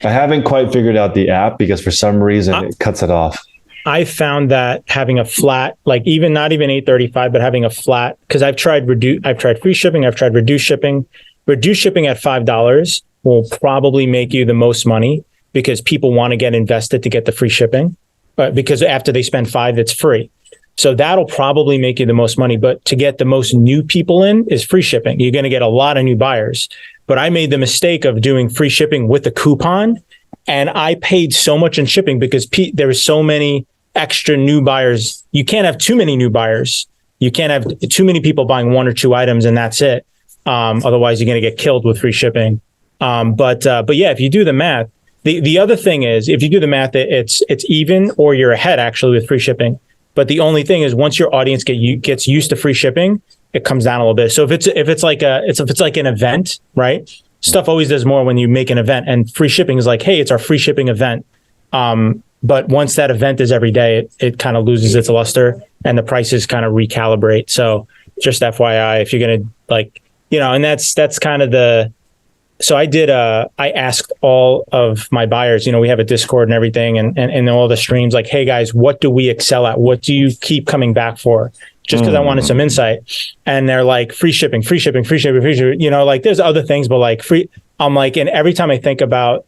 I haven't quite figured out the app because for some reason it cuts it off. I found that having a flat, like even not even $8.35, but having a flat, because I've tried free shipping, I've tried reduced shipping. Reduced shipping at $5 will probably make you the most money because people want to get invested to get the free shipping, but because after they spend $5, it's free. So that'll probably make you the most money. But to get the most new people in is free shipping. You're going to get a lot of new buyers. But I made the mistake of doing free shipping with a coupon, and I paid so much in shipping because there were so many extra new buyers. You can't have too many new buyers. You can't have too many people buying 1 or 2 items and that's it. Otherwise, you're going to get killed with free shipping. But yeah, if you do the math, the other thing is if you do the math, it's even or you're ahead actually with free shipping. But the only thing is once your audience gets used to free shipping, it comes down a little bit. So if it's like an event, right? Stuff always does more when you make an event, and free shipping is like, hey, it's our free shipping event. But once that event is every day, it kind of loses its luster and the prices kind of recalibrate. So just FYI, if you're going to and that's kind of so I asked all of my buyers, we have a Discord and everything and all the streams like, hey guys, what do we excel at? What do you keep coming back for? Just because I wanted some insight. And they're like, free shipping, free shipping, free shipping, free shipping. Like there's other things, but like free, I'm like, and every time I think about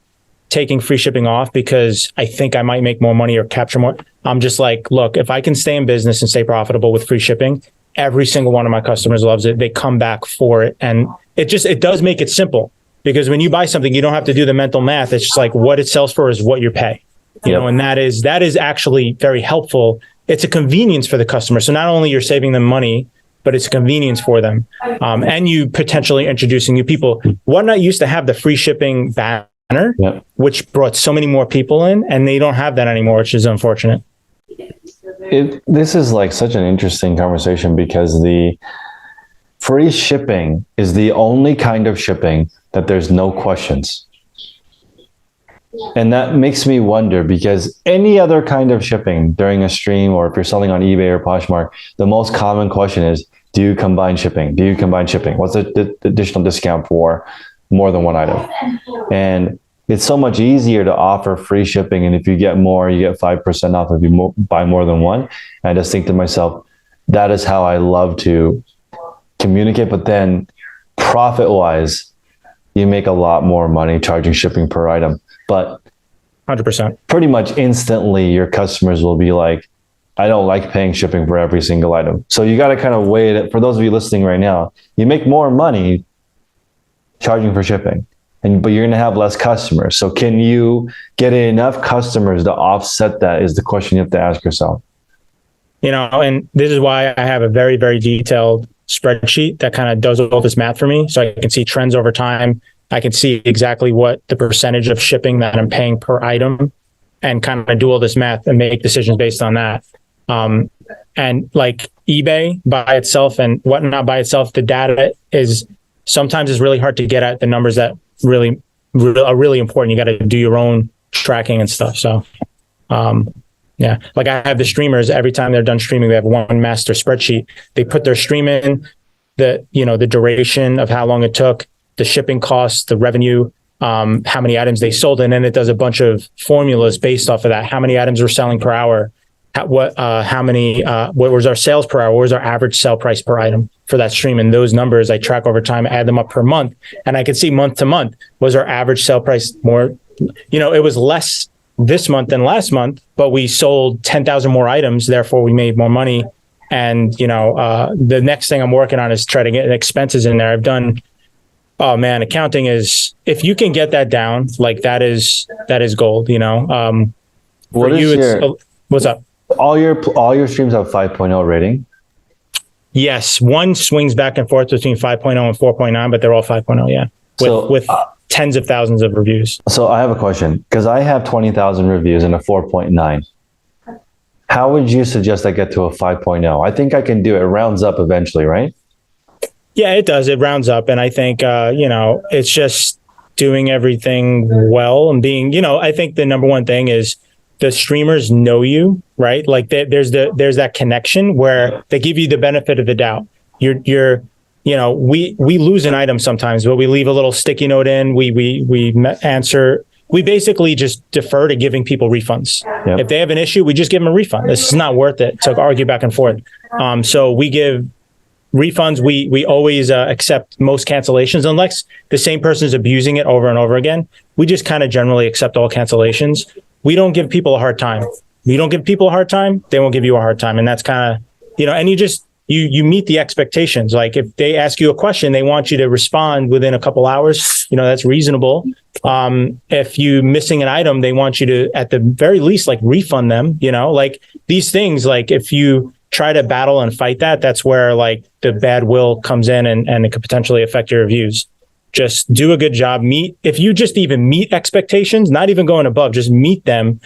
taking free shipping off because I think I might make more money or capture more, I'm just like, look, if I can stay in business and stay profitable with free shipping, every single one of my customers loves it. They come back for it. And it does make it simple because when you buy something, you don't have to do the mental math. It's just like what it sells for is what you pay, and that is actually very helpful. It's a convenience for the customer. So not only you're saving them money, but it's a convenience for them. And you potentially introducing new people. Whatnot used to have the free shipping banner, which brought so many more people in, and they don't have that anymore, which is unfortunate. This is like such an interesting conversation because the free shipping is the only kind of shipping that there's no questions. And that makes me wonder because any other kind of shipping during a stream, or if you're selling on eBay or Poshmark, the most common question is, do you combine shipping? Do you combine shipping? What's the additional discount for more than one item? And it's so much easier to offer free shipping. And if you get more, you get 5% off if you buy more than one. And I just think to myself, that is how I love to communicate. But then profit-wise, you make a lot more money charging shipping per item. But 100%. Pretty much instantly, your customers will be like, I don't like paying shipping for every single item. So you got to kind of weigh it. For those of you listening right now, you make more money charging for shipping, but you're going to have less customers. So can you get enough customers to offset that is the question you have to ask yourself. And this is why I have a very, very detailed spreadsheet that kind of does all this math for me. So I can see trends over time. I can see exactly what the percentage of shipping that I'm paying per item and kind of do all this math and make decisions based on that. And like eBay by itself and Whatnot by itself, the data is sometimes really hard to get at the numbers that really are really important. You got to do your own tracking and stuff. So, yeah, like I have the streamers, every time they're done streaming, they have one master spreadsheet. They put their stream in, the duration of how long it took, the shipping costs, the revenue, how many items they sold, and then it does a bunch of formulas based off of that. How many items we're selling per hour? What was our sales per hour? What was our average sell price per item for that stream? And those numbers I track over time, add them up per month, and I can see month to month, was our average sell price more? It was less this month than last month, but we sold 10,000 more items, therefore we made more money. And the next thing I'm working on is try to get expenses in there. I've done. Oh man, accounting is, if you can get that down, like that is gold, what's up? All your streams have 5.0 rating? Yes. One swings back and forth between 5.0 and 4.9, but they're all 5.0. Yeah. tens of thousands of reviews. So I have a question, because I have 20,000 reviews and a 4.9. How would you suggest I get to a 5.0? I think I can do it. It rounds up eventually, right? Yeah, it does. It rounds up. And I think, it's just doing everything well and being, I think the number one thing is the streamers know you, right? Like there's that connection where they give you the benefit of the doubt. We lose an item sometimes, but we leave a little sticky note in. We answer. We basically just defer to giving people refunds. Yep. If they have an issue, we just give them a refund. This is not worth it to argue back and forth. So we give refunds. We always accept most cancellations unless the same person is abusing it over and over again. We just kind of generally accept all cancellations. We don't give people a hard time. You don't give people a hard time, they won't give you a hard time. And that's kind of, and you just, you meet the expectations. Like if they ask you a question, they want you to respond within a couple hours. That's reasonable. If you missing an item, they want you to, at the very least, like refund them, like these things, like if you try to battle and fight that, that's where like the bad will comes in and it could potentially affect your reviews. Just do a good job. If you just even meet expectations, not even going above, just meet them,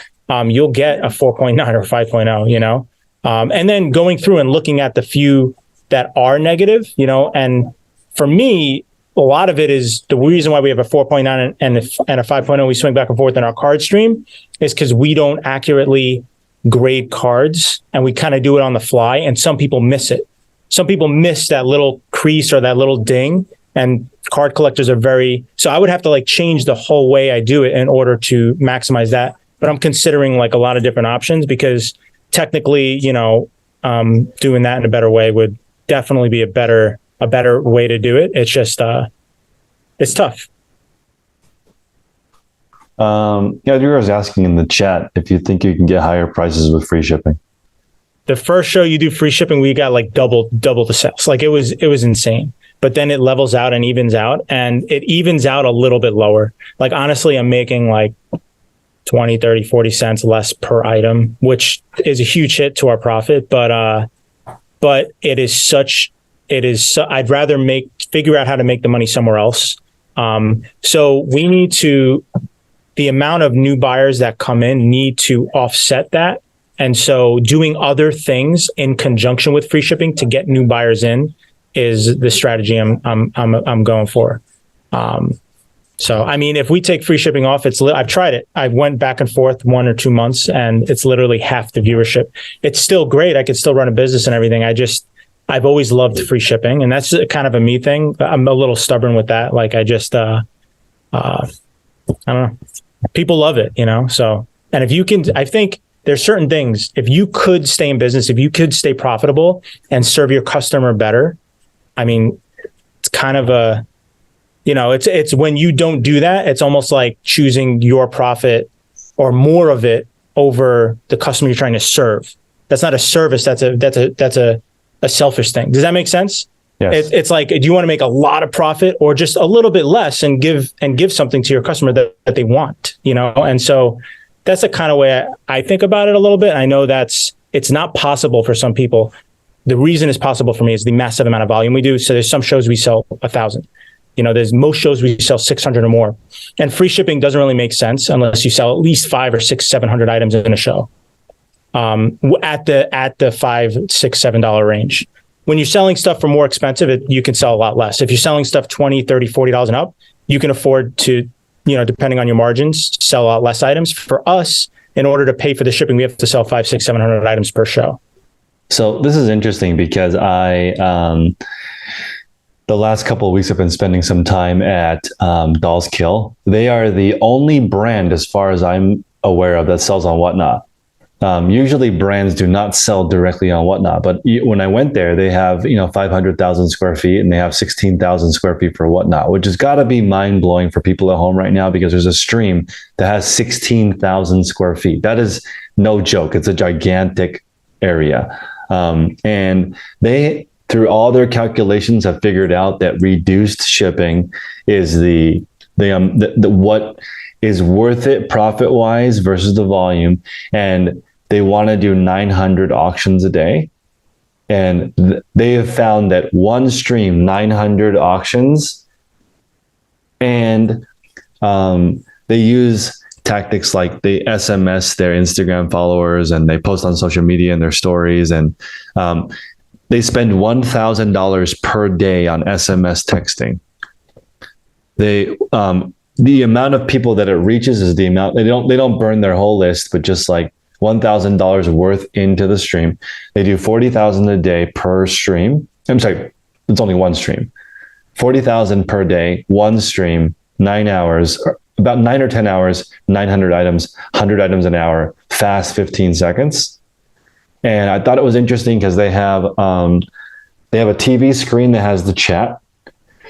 you'll get a 4.9 or 5.0, and then going through and looking at the few that are negative, and for me, a lot of it is the reason why we have a 4.9 and a 5.0, we swing back and forth in our card stream is because we don't accurately grade cards and we kind of do it on the fly. And some people miss it. Some people miss that little crease or that little ding, and card collectors are so I would have to like change the whole way I do it in order to maximize that. But I'm considering like a lot of different options because technically, doing that in a better way would definitely be a better way to do it. It's just, it's tough. You was asking in the chat if you think you can get higher prices with free shipping. The first show you do free shipping, we got like double the sales. Like it was insane. But then it levels out and evens out, and it evens out a little bit lower. Like honestly, I'm making like 20, 30, 40 cents less per item, which is a huge hit to our profit. But I'd rather figure out how to make the money somewhere else. So we need the amount of new buyers that come in need to offset that. And so doing other things in conjunction with free shipping to get new buyers in is the strategy I'm going for. So, I mean, if we take free shipping off, I've tried it. I went back and forth 1 or 2 months and it's literally half the viewership. It's still great. I could still run a business and everything. I've always loved free shipping, and that's kind of a me thing. I'm a little stubborn with that. Like I don't know. People love it, so, and if you can, I think there's certain things, if you could stay in business, if you could stay profitable and serve your customer better, I mean, it's kind of it's when you don't do that, it's almost like choosing your profit or more of it over the customer you're trying to serve. That's not a service. That's a selfish thing. Does that make sense? Yes. It's like, do you want to make a lot of profit or just a little bit less and give something to your customer that they want, And so that's the kind of way I think about it a little bit. I know it's not possible for some people. The reason it's possible for me is the massive amount of volume we do. So there's some shows we sell 1,000. There's most shows we sell 600 or more. And free shipping doesn't really make sense unless you sell at least 500 or 600, 700 items in a show. At the $5, $6, $7 range. When you're selling stuff for more expensive, you can sell a lot less. If you're selling stuff $20, $30, $40 and up, you can afford to, depending on your margins, sell a lot less items. For us, in order to pay for the shipping, we have to sell 500, 600, 700 items per show. So this is interesting because the last couple of weeks I've been spending some time at Dolls Kill. They are the only brand, as far as I'm aware of, that sells on Whatnot. Usually brands do not sell directly on Whatnot, but when I went there, they have 500,000 square feet and they have 16,000 square feet for Whatnot, which has got to be mind blowing for people at home right now because there's a stream that has 16,000 square feet. That is no joke. It's a gigantic area, and they, through all their calculations, have figured out that reduced shipping is the what is worth it profit wise versus the volume, and they want to do 900 auctions a day. And they have found that one stream, 900 auctions, and They use tactics like they SMS their Instagram followers and they post on social media in their stories, and they spend $1,000 per day on SMS texting. The amount of people that it reaches is the amount. They don't burn their whole list, but just like $1,000 worth into the stream. They do 40,000 a day per stream. I'm sorry, it's only one stream. 40,000 per day, one stream, 9 hours, about 9 or 10 hours, 900 items, 100 items an hour, fast 15 seconds. And I thought it was interesting because they have a TV screen that has the chat,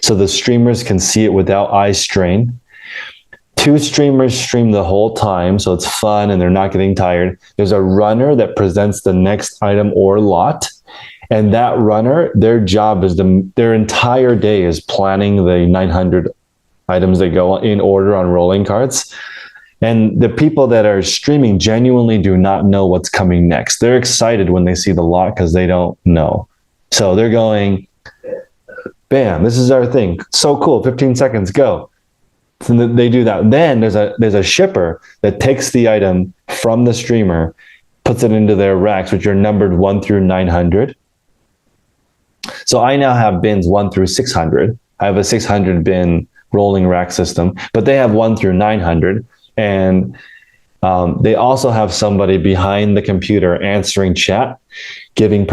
so the streamers can see it without eye strain. 2 streamers stream the whole time, so it's fun and they're not getting tired. There's a runner that presents the next item or lot. And that runner, their job is their entire day is planning the 900 items that go in order on rolling carts. And the people that are streaming genuinely do not know what's coming next. They're excited when they see the lot because they don't know. So they're going, bam, this is our thing. So cool, 15 seconds, go. So they do that. Then there's a shipper that takes the item from the streamer, puts it into their racks, which are numbered 1 through 900. So I now have bins 1 through 600. I have a 600 bin rolling rack system, but they have 1 through 900. And they also have somebody behind the computer answering chat, giving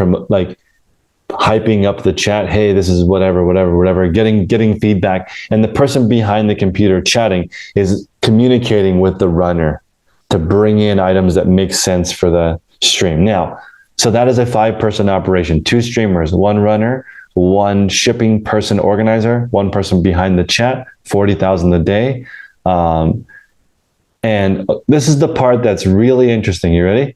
hyping up the chat. Hey, this is whatever, getting feedback. And the person behind the computer chatting is communicating with the runner to bring in items that make sense for the stream. Now, so that is a 5-person operation, 2 streamers, 1 runner, 1 shipping person organizer, 1 person behind the chat, 40,000 a day. And this is the part that's really interesting. You ready?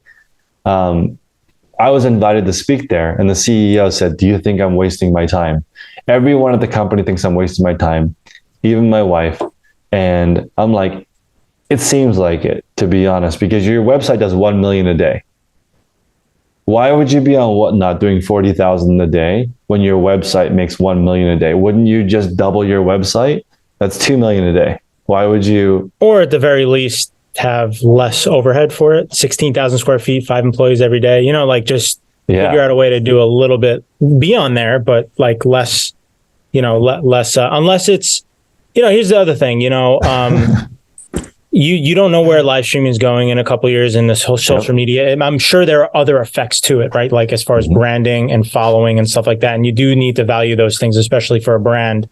I was invited to speak there, and the CEO said, "Do you think I'm wasting my time?" Everyone at the company thinks I'm wasting my time, even my wife. And I'm like, it seems like it, to be honest, because your website does 1 million a day. Why would you be on Whatnot doing 40,000 a day when your website makes 1 million a day? Wouldn't you just double your website? That's 2 million a day. Why would you? Or at the very least, have less overhead for it. 16,000 square feet, 5 employees every day, just figure out a way to do a little bit beyond there, but like less, less, unless it's, here's the other thing, you don't know where live streaming is going in a couple of years in this whole social media. I'm sure there are other effects to it, right? Like as far as branding and following and stuff like that. And you do need to value those things, especially for a brand.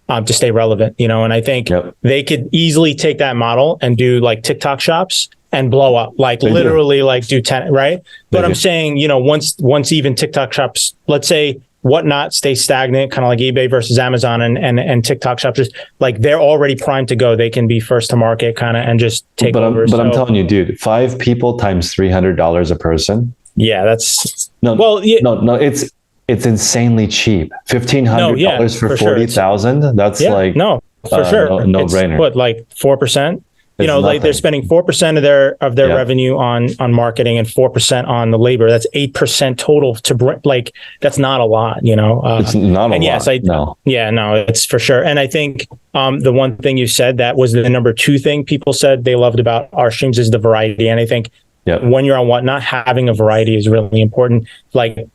To stay relevant, and I think they could easily take that model and do like TikTok shops and blow up, do 10, right? But I'm saying, once even TikTok shops, let's say Whatnot stay stagnant, kind of like eBay versus Amazon and TikTok shops, just like they're already primed to go. They can be first to market kind of and just take over. But I'm telling you, dude, 5 people times $300 a person. Yeah, that's no, it's insanely cheap. $1,500 for 40,000. Sure. That's for sure. No brainer. What, like 4%? Like they're spending 4% of their revenue on marketing and 4% on the labor. That's 8% total that's not a lot, It's not a lot. It's for sure. And I think the one thing you said that was the number 2 thing people said they loved about our streams is the variety. And I think when you're on Whatnot, having a variety is really important. Like,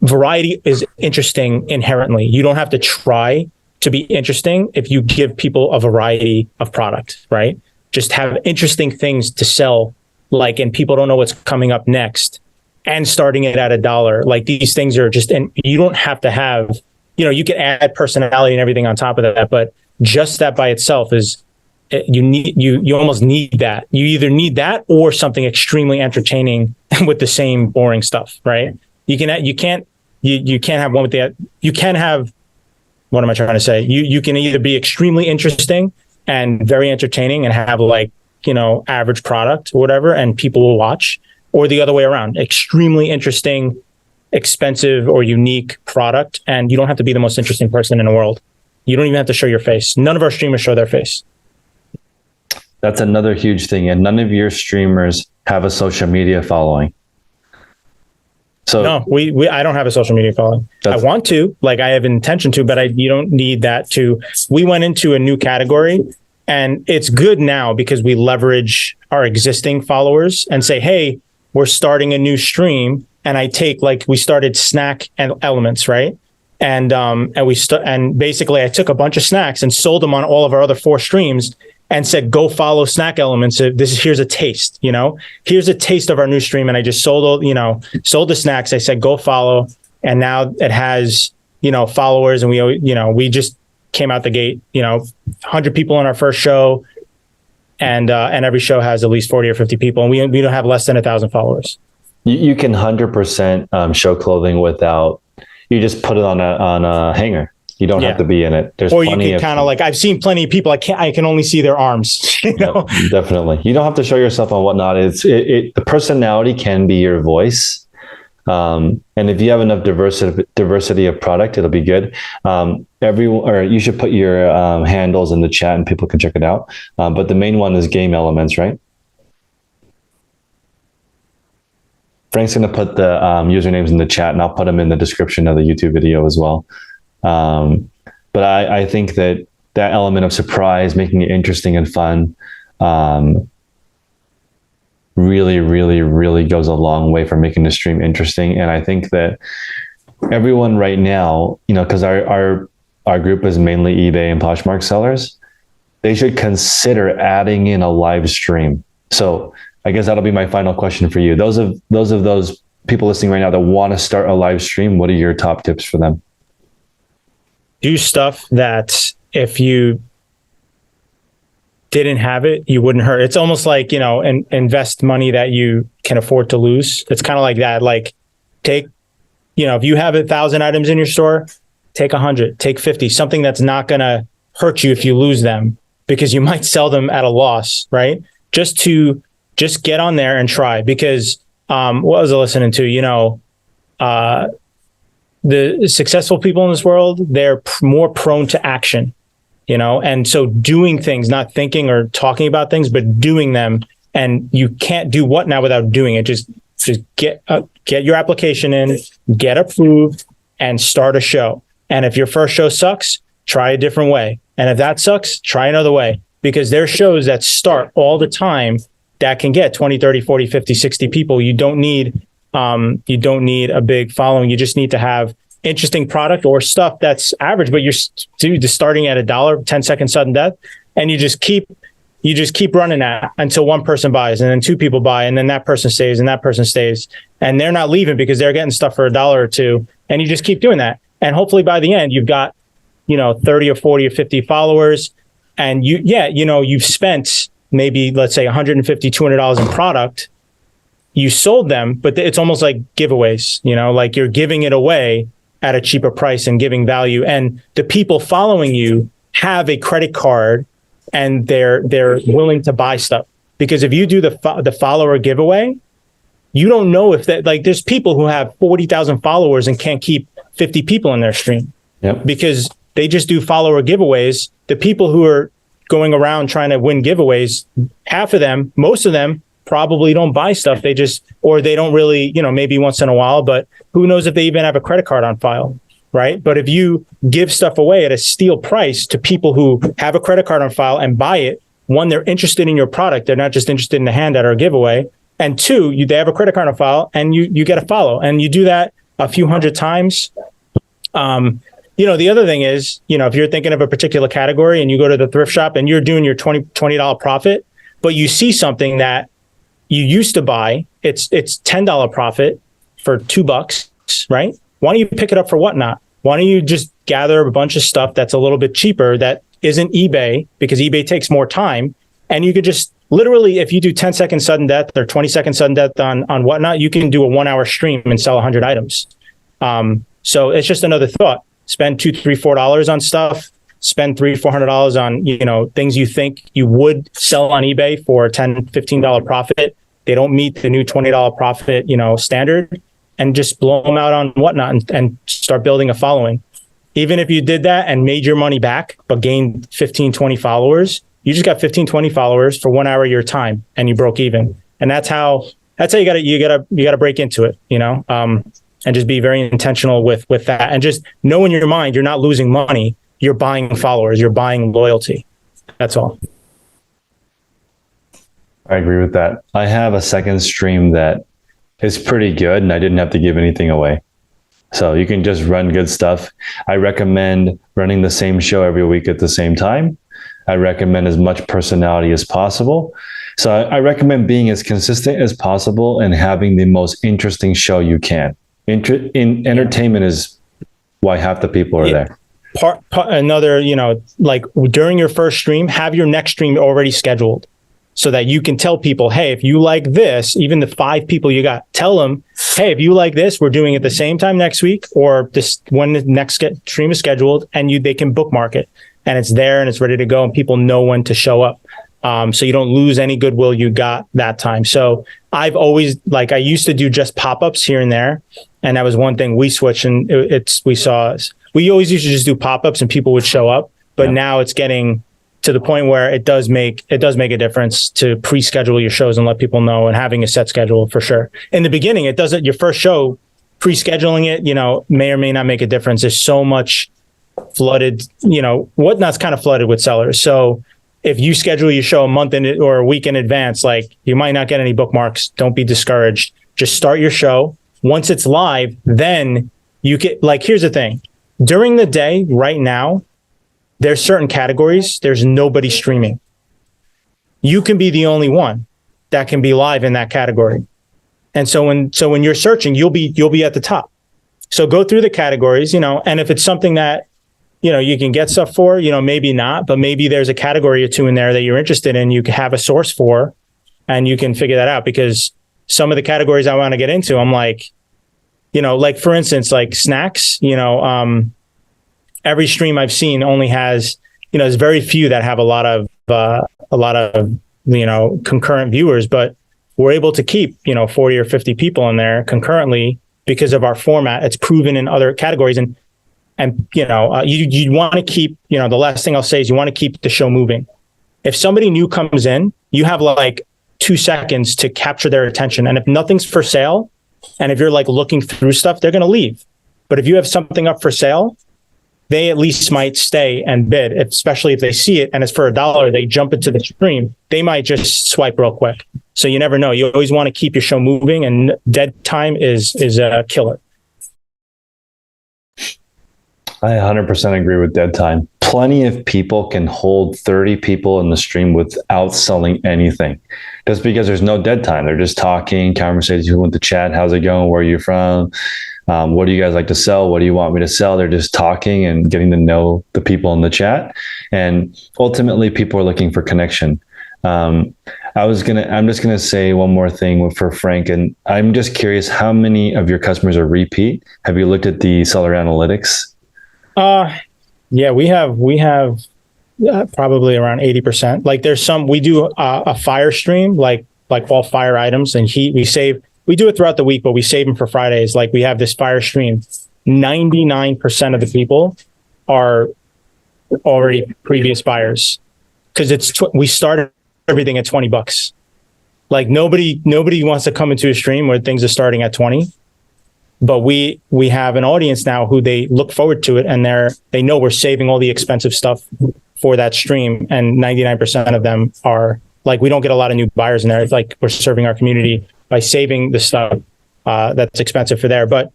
variety is interesting inherently. You don't have to try to be interesting if you give people a variety of product, right? Just have interesting things to sell, and people don't know what's coming up next, and starting it at $1. Like these things are just, and you don't have to have, you can add personality and everything on top of that, but just that by itself is, you almost need that. You either need that or something extremely entertaining with the same boring stuff, right? You can't have one with that. You can have, what am I trying to say? You can either be extremely interesting and very entertaining and have average product or whatever, and people will watch, or the other way around, extremely interesting, expensive or unique product. And you don't have to be the most interesting person in the world. You don't even have to show your face. None of our streamers show their face. That's another huge thing. And none of your streamers have a social media following. So no, I don't have a social media following. I want to, I have intention to, but you don't need that to. We went into a new category And it's good now because we leverage our existing followers and say, hey, we're starting a new stream. And I take, like, we started snack and elements, right? And basically I took a bunch of snacks and sold them on all of our other 4 streams and said, go follow snack elements. Here's a taste, here's a taste of our new stream. And I just sold the snacks. I said, go follow. And now it has, followers, and we just came out the gate, 100 people on our first show, and every show has at least 40 or 50 people, and we don't have less than 1,000 followers. You can 100% show clothing without, you just put it on a hanger. You don't have to be in it. Or you can kind of, like, I've seen plenty of people, I can only see their arms. Yep, definitely. You don't have to show yourself on whatnot. The personality can be your voice. And if you have enough diversity of product, it'll be good. You should put your handles in the chat and people can check it out. But the main one is game elements, right? Frank's going to put the usernames in the chat, and I'll put them in the description of the YouTube video as well. But I think that element of surprise, making it interesting and fun, really, really, really goes a long way for making the stream interesting. And I think that everyone right now, because our group is mainly eBay and Poshmark sellers, they should consider adding in a live stream. So I guess that'll be my final question for you. Those people listening right now that want to start a live stream, what are your top tips for them? Do stuff that if you didn't have it, you wouldn't hurt. It's almost like, invest money that you can afford to lose. It's kind of like that. Like, take, if you have 1,000 items in your store, take 100, take 50, something that's not going to hurt you if you lose them, because you might sell them at a loss, right? Just get on there and try, because what was I listening to? The successful people in this world, they're more prone to action, and so doing things, not thinking or talking about things, but doing them. And you can't do what now without doing it. Just get your application in, get approved, and start a show. And if your first show sucks, try a different way. And if that sucks, try another way, because there's shows that start all the time that can get 20, 30, 40, 50, 60 people. You don't need a big following. You just need to have interesting product or stuff that's average, but you're starting at $1, 10-second sudden death. And you just keep running that until one person buys, and then 2 people buy, and then that person stays, and that person stays, and they're not leaving because they're getting stuff for $1 or $2. And you just keep doing that. And hopefully by the end, you've got, 30 or 40 or 50 followers, and you've spent maybe, let's say, $150, $200 in product. You sold them, but it's almost like giveaways, like you're giving it away at a cheaper price and giving value. And the people following you have a credit card, and they're willing to buy stuff. Because if you do the follower giveaway, you don't know if that, like, there's people who have 40,000 followers and can't keep 50 people in their stream. Yep. Because they just do follower giveaways. The people who are going around trying to win giveaways, most of them probably don't buy stuff. They don't really, maybe once in a while, but who knows if they even have a credit card on file, right? But if you give stuff away at a steal price to people who have a credit card on file and buy it, one, they're interested in your product. They're not just interested in the handout or giveaway. And 2, they have a credit card on file, and you get a follow. And you do that a few hundred times. The other thing is, if you're thinking of a particular category and you go to the thrift shop and you're doing your $20 profit, but you see something that you used to buy, it's $10 profit for $2, right? Why don't you pick it up for whatnot? Why don't you just gather a bunch of stuff that's a little bit cheaper that isn't eBay, because eBay takes more time, and you could just literally, if you do 10-second sudden death or 20-second sudden death on whatnot, you can do a 1-hour stream and sell 100 items. So it's just another thought. Spend $2, $3, $4 on stuff. Spend $300, $400 on, things you think you would sell on eBay for a $10, $15 profit. They don't meet the new $20 profit, standard, and just blow them out on whatnot and start building a following. Even if you did that and made your money back, but gained 15, 20 followers, you just got 15, 20 followers for 1 hour of your time, and you broke even. And that's how you gotta break into it, and just be very intentional with that. And just know in your mind, you're not losing money. You're buying followers. You're buying loyalty. That's all. I agree with that. I have a second stream that is pretty good and I didn't have to give anything away. So you can just run good stuff. I recommend running the same show every week at the same time. I recommend as much personality as possible. So I recommend being as consistent as possible and having the most interesting show you can. In entertainment is why half the people are there. Another, like during your first stream, have your next stream already scheduled so that you can tell people, hey, if you like this, even the 5 people you got, tell them, hey, if you like this, we're doing it the same time next week, or this when the next stream is scheduled, and they can bookmark it, and it's there and it's ready to go, and people know when to show up. So you don't lose any goodwill you got that time. So I've always, I used to do just pop-ups here and there. And that was one thing we switched, and we always used to just do pop-ups and people would show up. But now it's getting to the point where it does make a difference to pre-schedule your shows and let people know, and having a set schedule for sure. In the beginning, it doesn't, your first show, pre-scheduling it, may or may not make a difference. There's so much flooded, whatnot's kind of flooded with sellers. So if you schedule your show a month or a week in advance, you might not get any bookmarks. Don't be discouraged. Just start your show. Once it's live, then you get, here's the thing. During the day, right now, there's certain categories, there's nobody streaming. You can be the only one that can be live in that category. And so when you're searching, you'll be at the top. So go through the categories, and if it's something that, you can get stuff for, maybe not, but maybe there's a category or two in there that you're interested in, you can have a source for, and you can figure that out. Because some of the categories I want to get into, I'm for instance, snacks, every stream I've seen only has, there's very few that have a lot of concurrent viewers, but we're able to keep, 40 or 50 people in there concurrently because of our format. It's proven in other categories. And you want to keep, the last thing I'll say is you want to keep the show moving. If somebody new comes in, you have 2 seconds to capture their attention. And if nothing's for sale, and if you're looking through stuff, they're going to leave. But if you have something up for sale, they at least might stay and bid, especially if they see it and it's for $1, they jump into the stream, they might just swipe real quick. So you never know. You always want to keep your show moving, and dead time is a killer. I 100% agree with dead time. Plenty of people can hold 30 people in the stream without selling anything, just because there's no dead time. They're just talking, conversations with the chat. How's it going? Where are you from? What do you guys like to sell? What do you want me to sell? They're just talking and getting to know the people in the chat. And ultimately, people are looking for connection. I'm just gonna say one more thing for Frank, and I'm just curious, how many of your customers are repeat? Have you looked at the seller analytics? Yeah, we have probably around 80%. There's some, we do a fire stream, like all fire items and heat. We do it throughout the week, but we save them for Fridays. We have this fire stream. 99% of the people are already previous buyers, because we started everything at $20. Nobody wants to come into a stream where things are starting at 20. But we have an audience now who they look forward to it, and they know we're saving all the expensive stuff for that stream. And 99% of them are we don't get a lot of new buyers in there. It's we're serving our community by saving the stuff that's expensive for there. But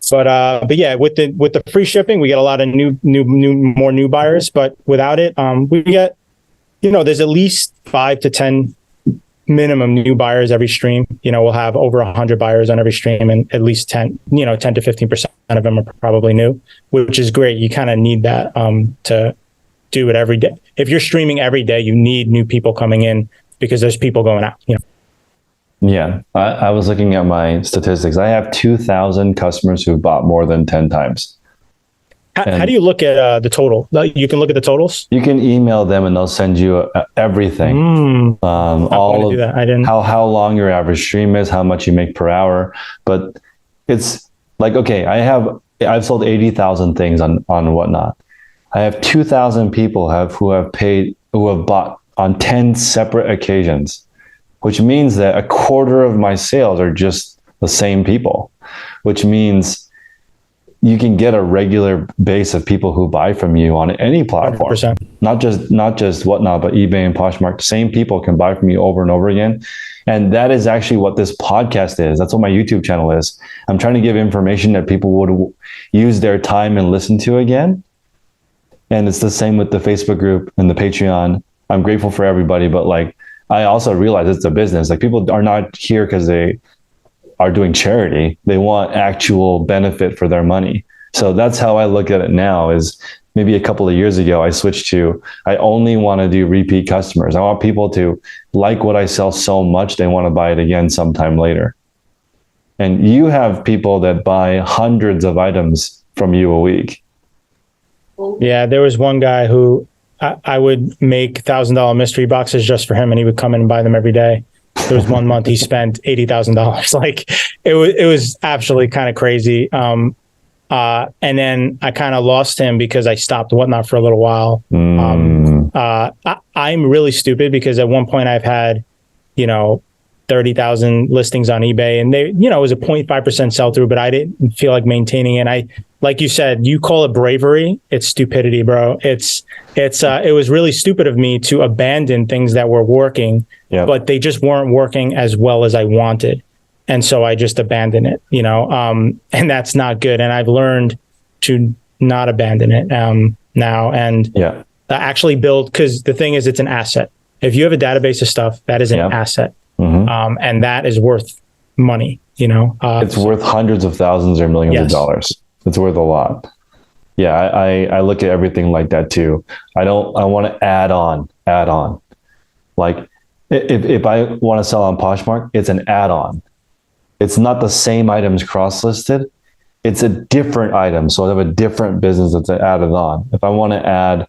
yeah, with the free shipping, we get a lot of more new buyers. But without it, we get, there's at least 5 to 10 minimum new buyers every stream. We'll have over 100 buyers on every stream, and at least 10 to 15% of them are probably new, which is great. You kind of need that to do it every day. If you're streaming every day, you need new people coming in because there's people going out. Yeah, I was looking at my statistics. I have 2,000 customers who've bought more than 10 times. How do you look at the total? You can look at the totals? You can email them and they'll send you everything. All of that. I didn't. How long your average stream is, how much you make per hour. But it's okay, I've sold 80,000 things on Whatnot. I have 2,000 people who have bought on 10 separate occasions, which means that a quarter of my sales are just the same people, which means you can get a regular base of people who buy from you on any platform, 100%. not just Whatnot, but eBay and Poshmark. Same people can buy from you over and over again. And that is actually what this podcast is. That's what my YouTube channel is. I'm trying to give information that people would use their time and listen to again. And it's the same with the Facebook group and the Patreon. I'm grateful for everybody, but like, I also realize it's a business. Like, people are not here because they are doing charity. They want actual benefit for their money. So that's how I look at it now. Is maybe a couple of years ago, I switched to, I only want to do repeat customers. I want people to like what I sell so much, they want to buy it again sometime later. And you have people that buy hundreds of items from you a week. Yeah, there was one guy who I would make $1,000 mystery boxes just for him, and he would come in and buy them every day. There was 1 month he spent $80,000. Like, it was absolutely kind of crazy. And then I kind of lost him because I stopped Whatnot for a little while. I'm really stupid because at one point I've had, 30,000 listings on eBay, and they, it was a 0.5% sell through, but I didn't feel like maintaining it. Like you said, you call it bravery. It's stupidity, bro. It was really stupid of me to abandon things that were working, but they just weren't working as well as I wanted. And so I just abandoned it, and that's not good. And I've learned to not abandon it now, and actually build, because the thing is, it's an asset. If you have a database of stuff, that is an asset. Mm-hmm. And that is worth money, it's worth hundreds of thousands or millions of dollars. It's worth a lot. Yeah. I look at everything like that too. I want to add on. Like, if I want to sell on Poshmark, it's an add-on. It's not the same items cross-listed. It's a different item. So I have a different business that's added on. If I want to add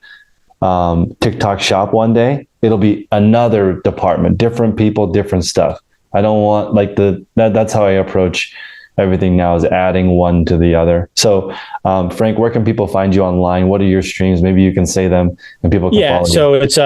TikTok shop one day, it'll be another department, different people, different stuff. I don't want like that's how I approach everything now, is adding one to the other. So Frank, where can people find you online? What are your streams? Maybe you can say them and people can follow you. So it's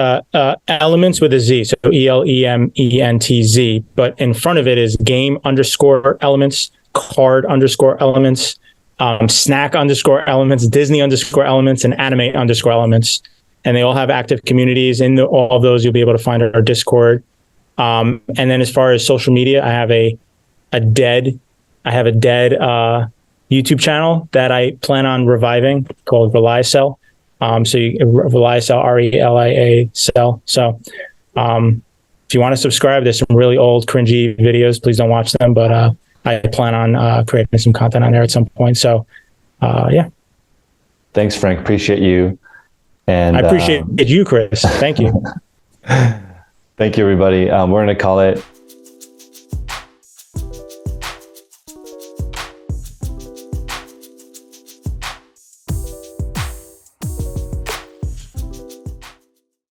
Elements with a Z. So ELEMENTZ, but in front of it is game_elements, card_elements, snack_elements, Disney_elements, and anime_elements. And they all have active communities. In all of those, you'll be able to find our Discord. And then as far as social media, I have a dead YouTube channel that I plan on reviving called Reseller. Reseller, RELIA sell. So if you want to subscribe, there's some really old cringy videos. Please don't watch them, but I plan on creating some content on there at some point. So Thanks, Frank. Appreciate you. And I appreciate you, Chris. Thank you. Thank you, everybody. We're going to call it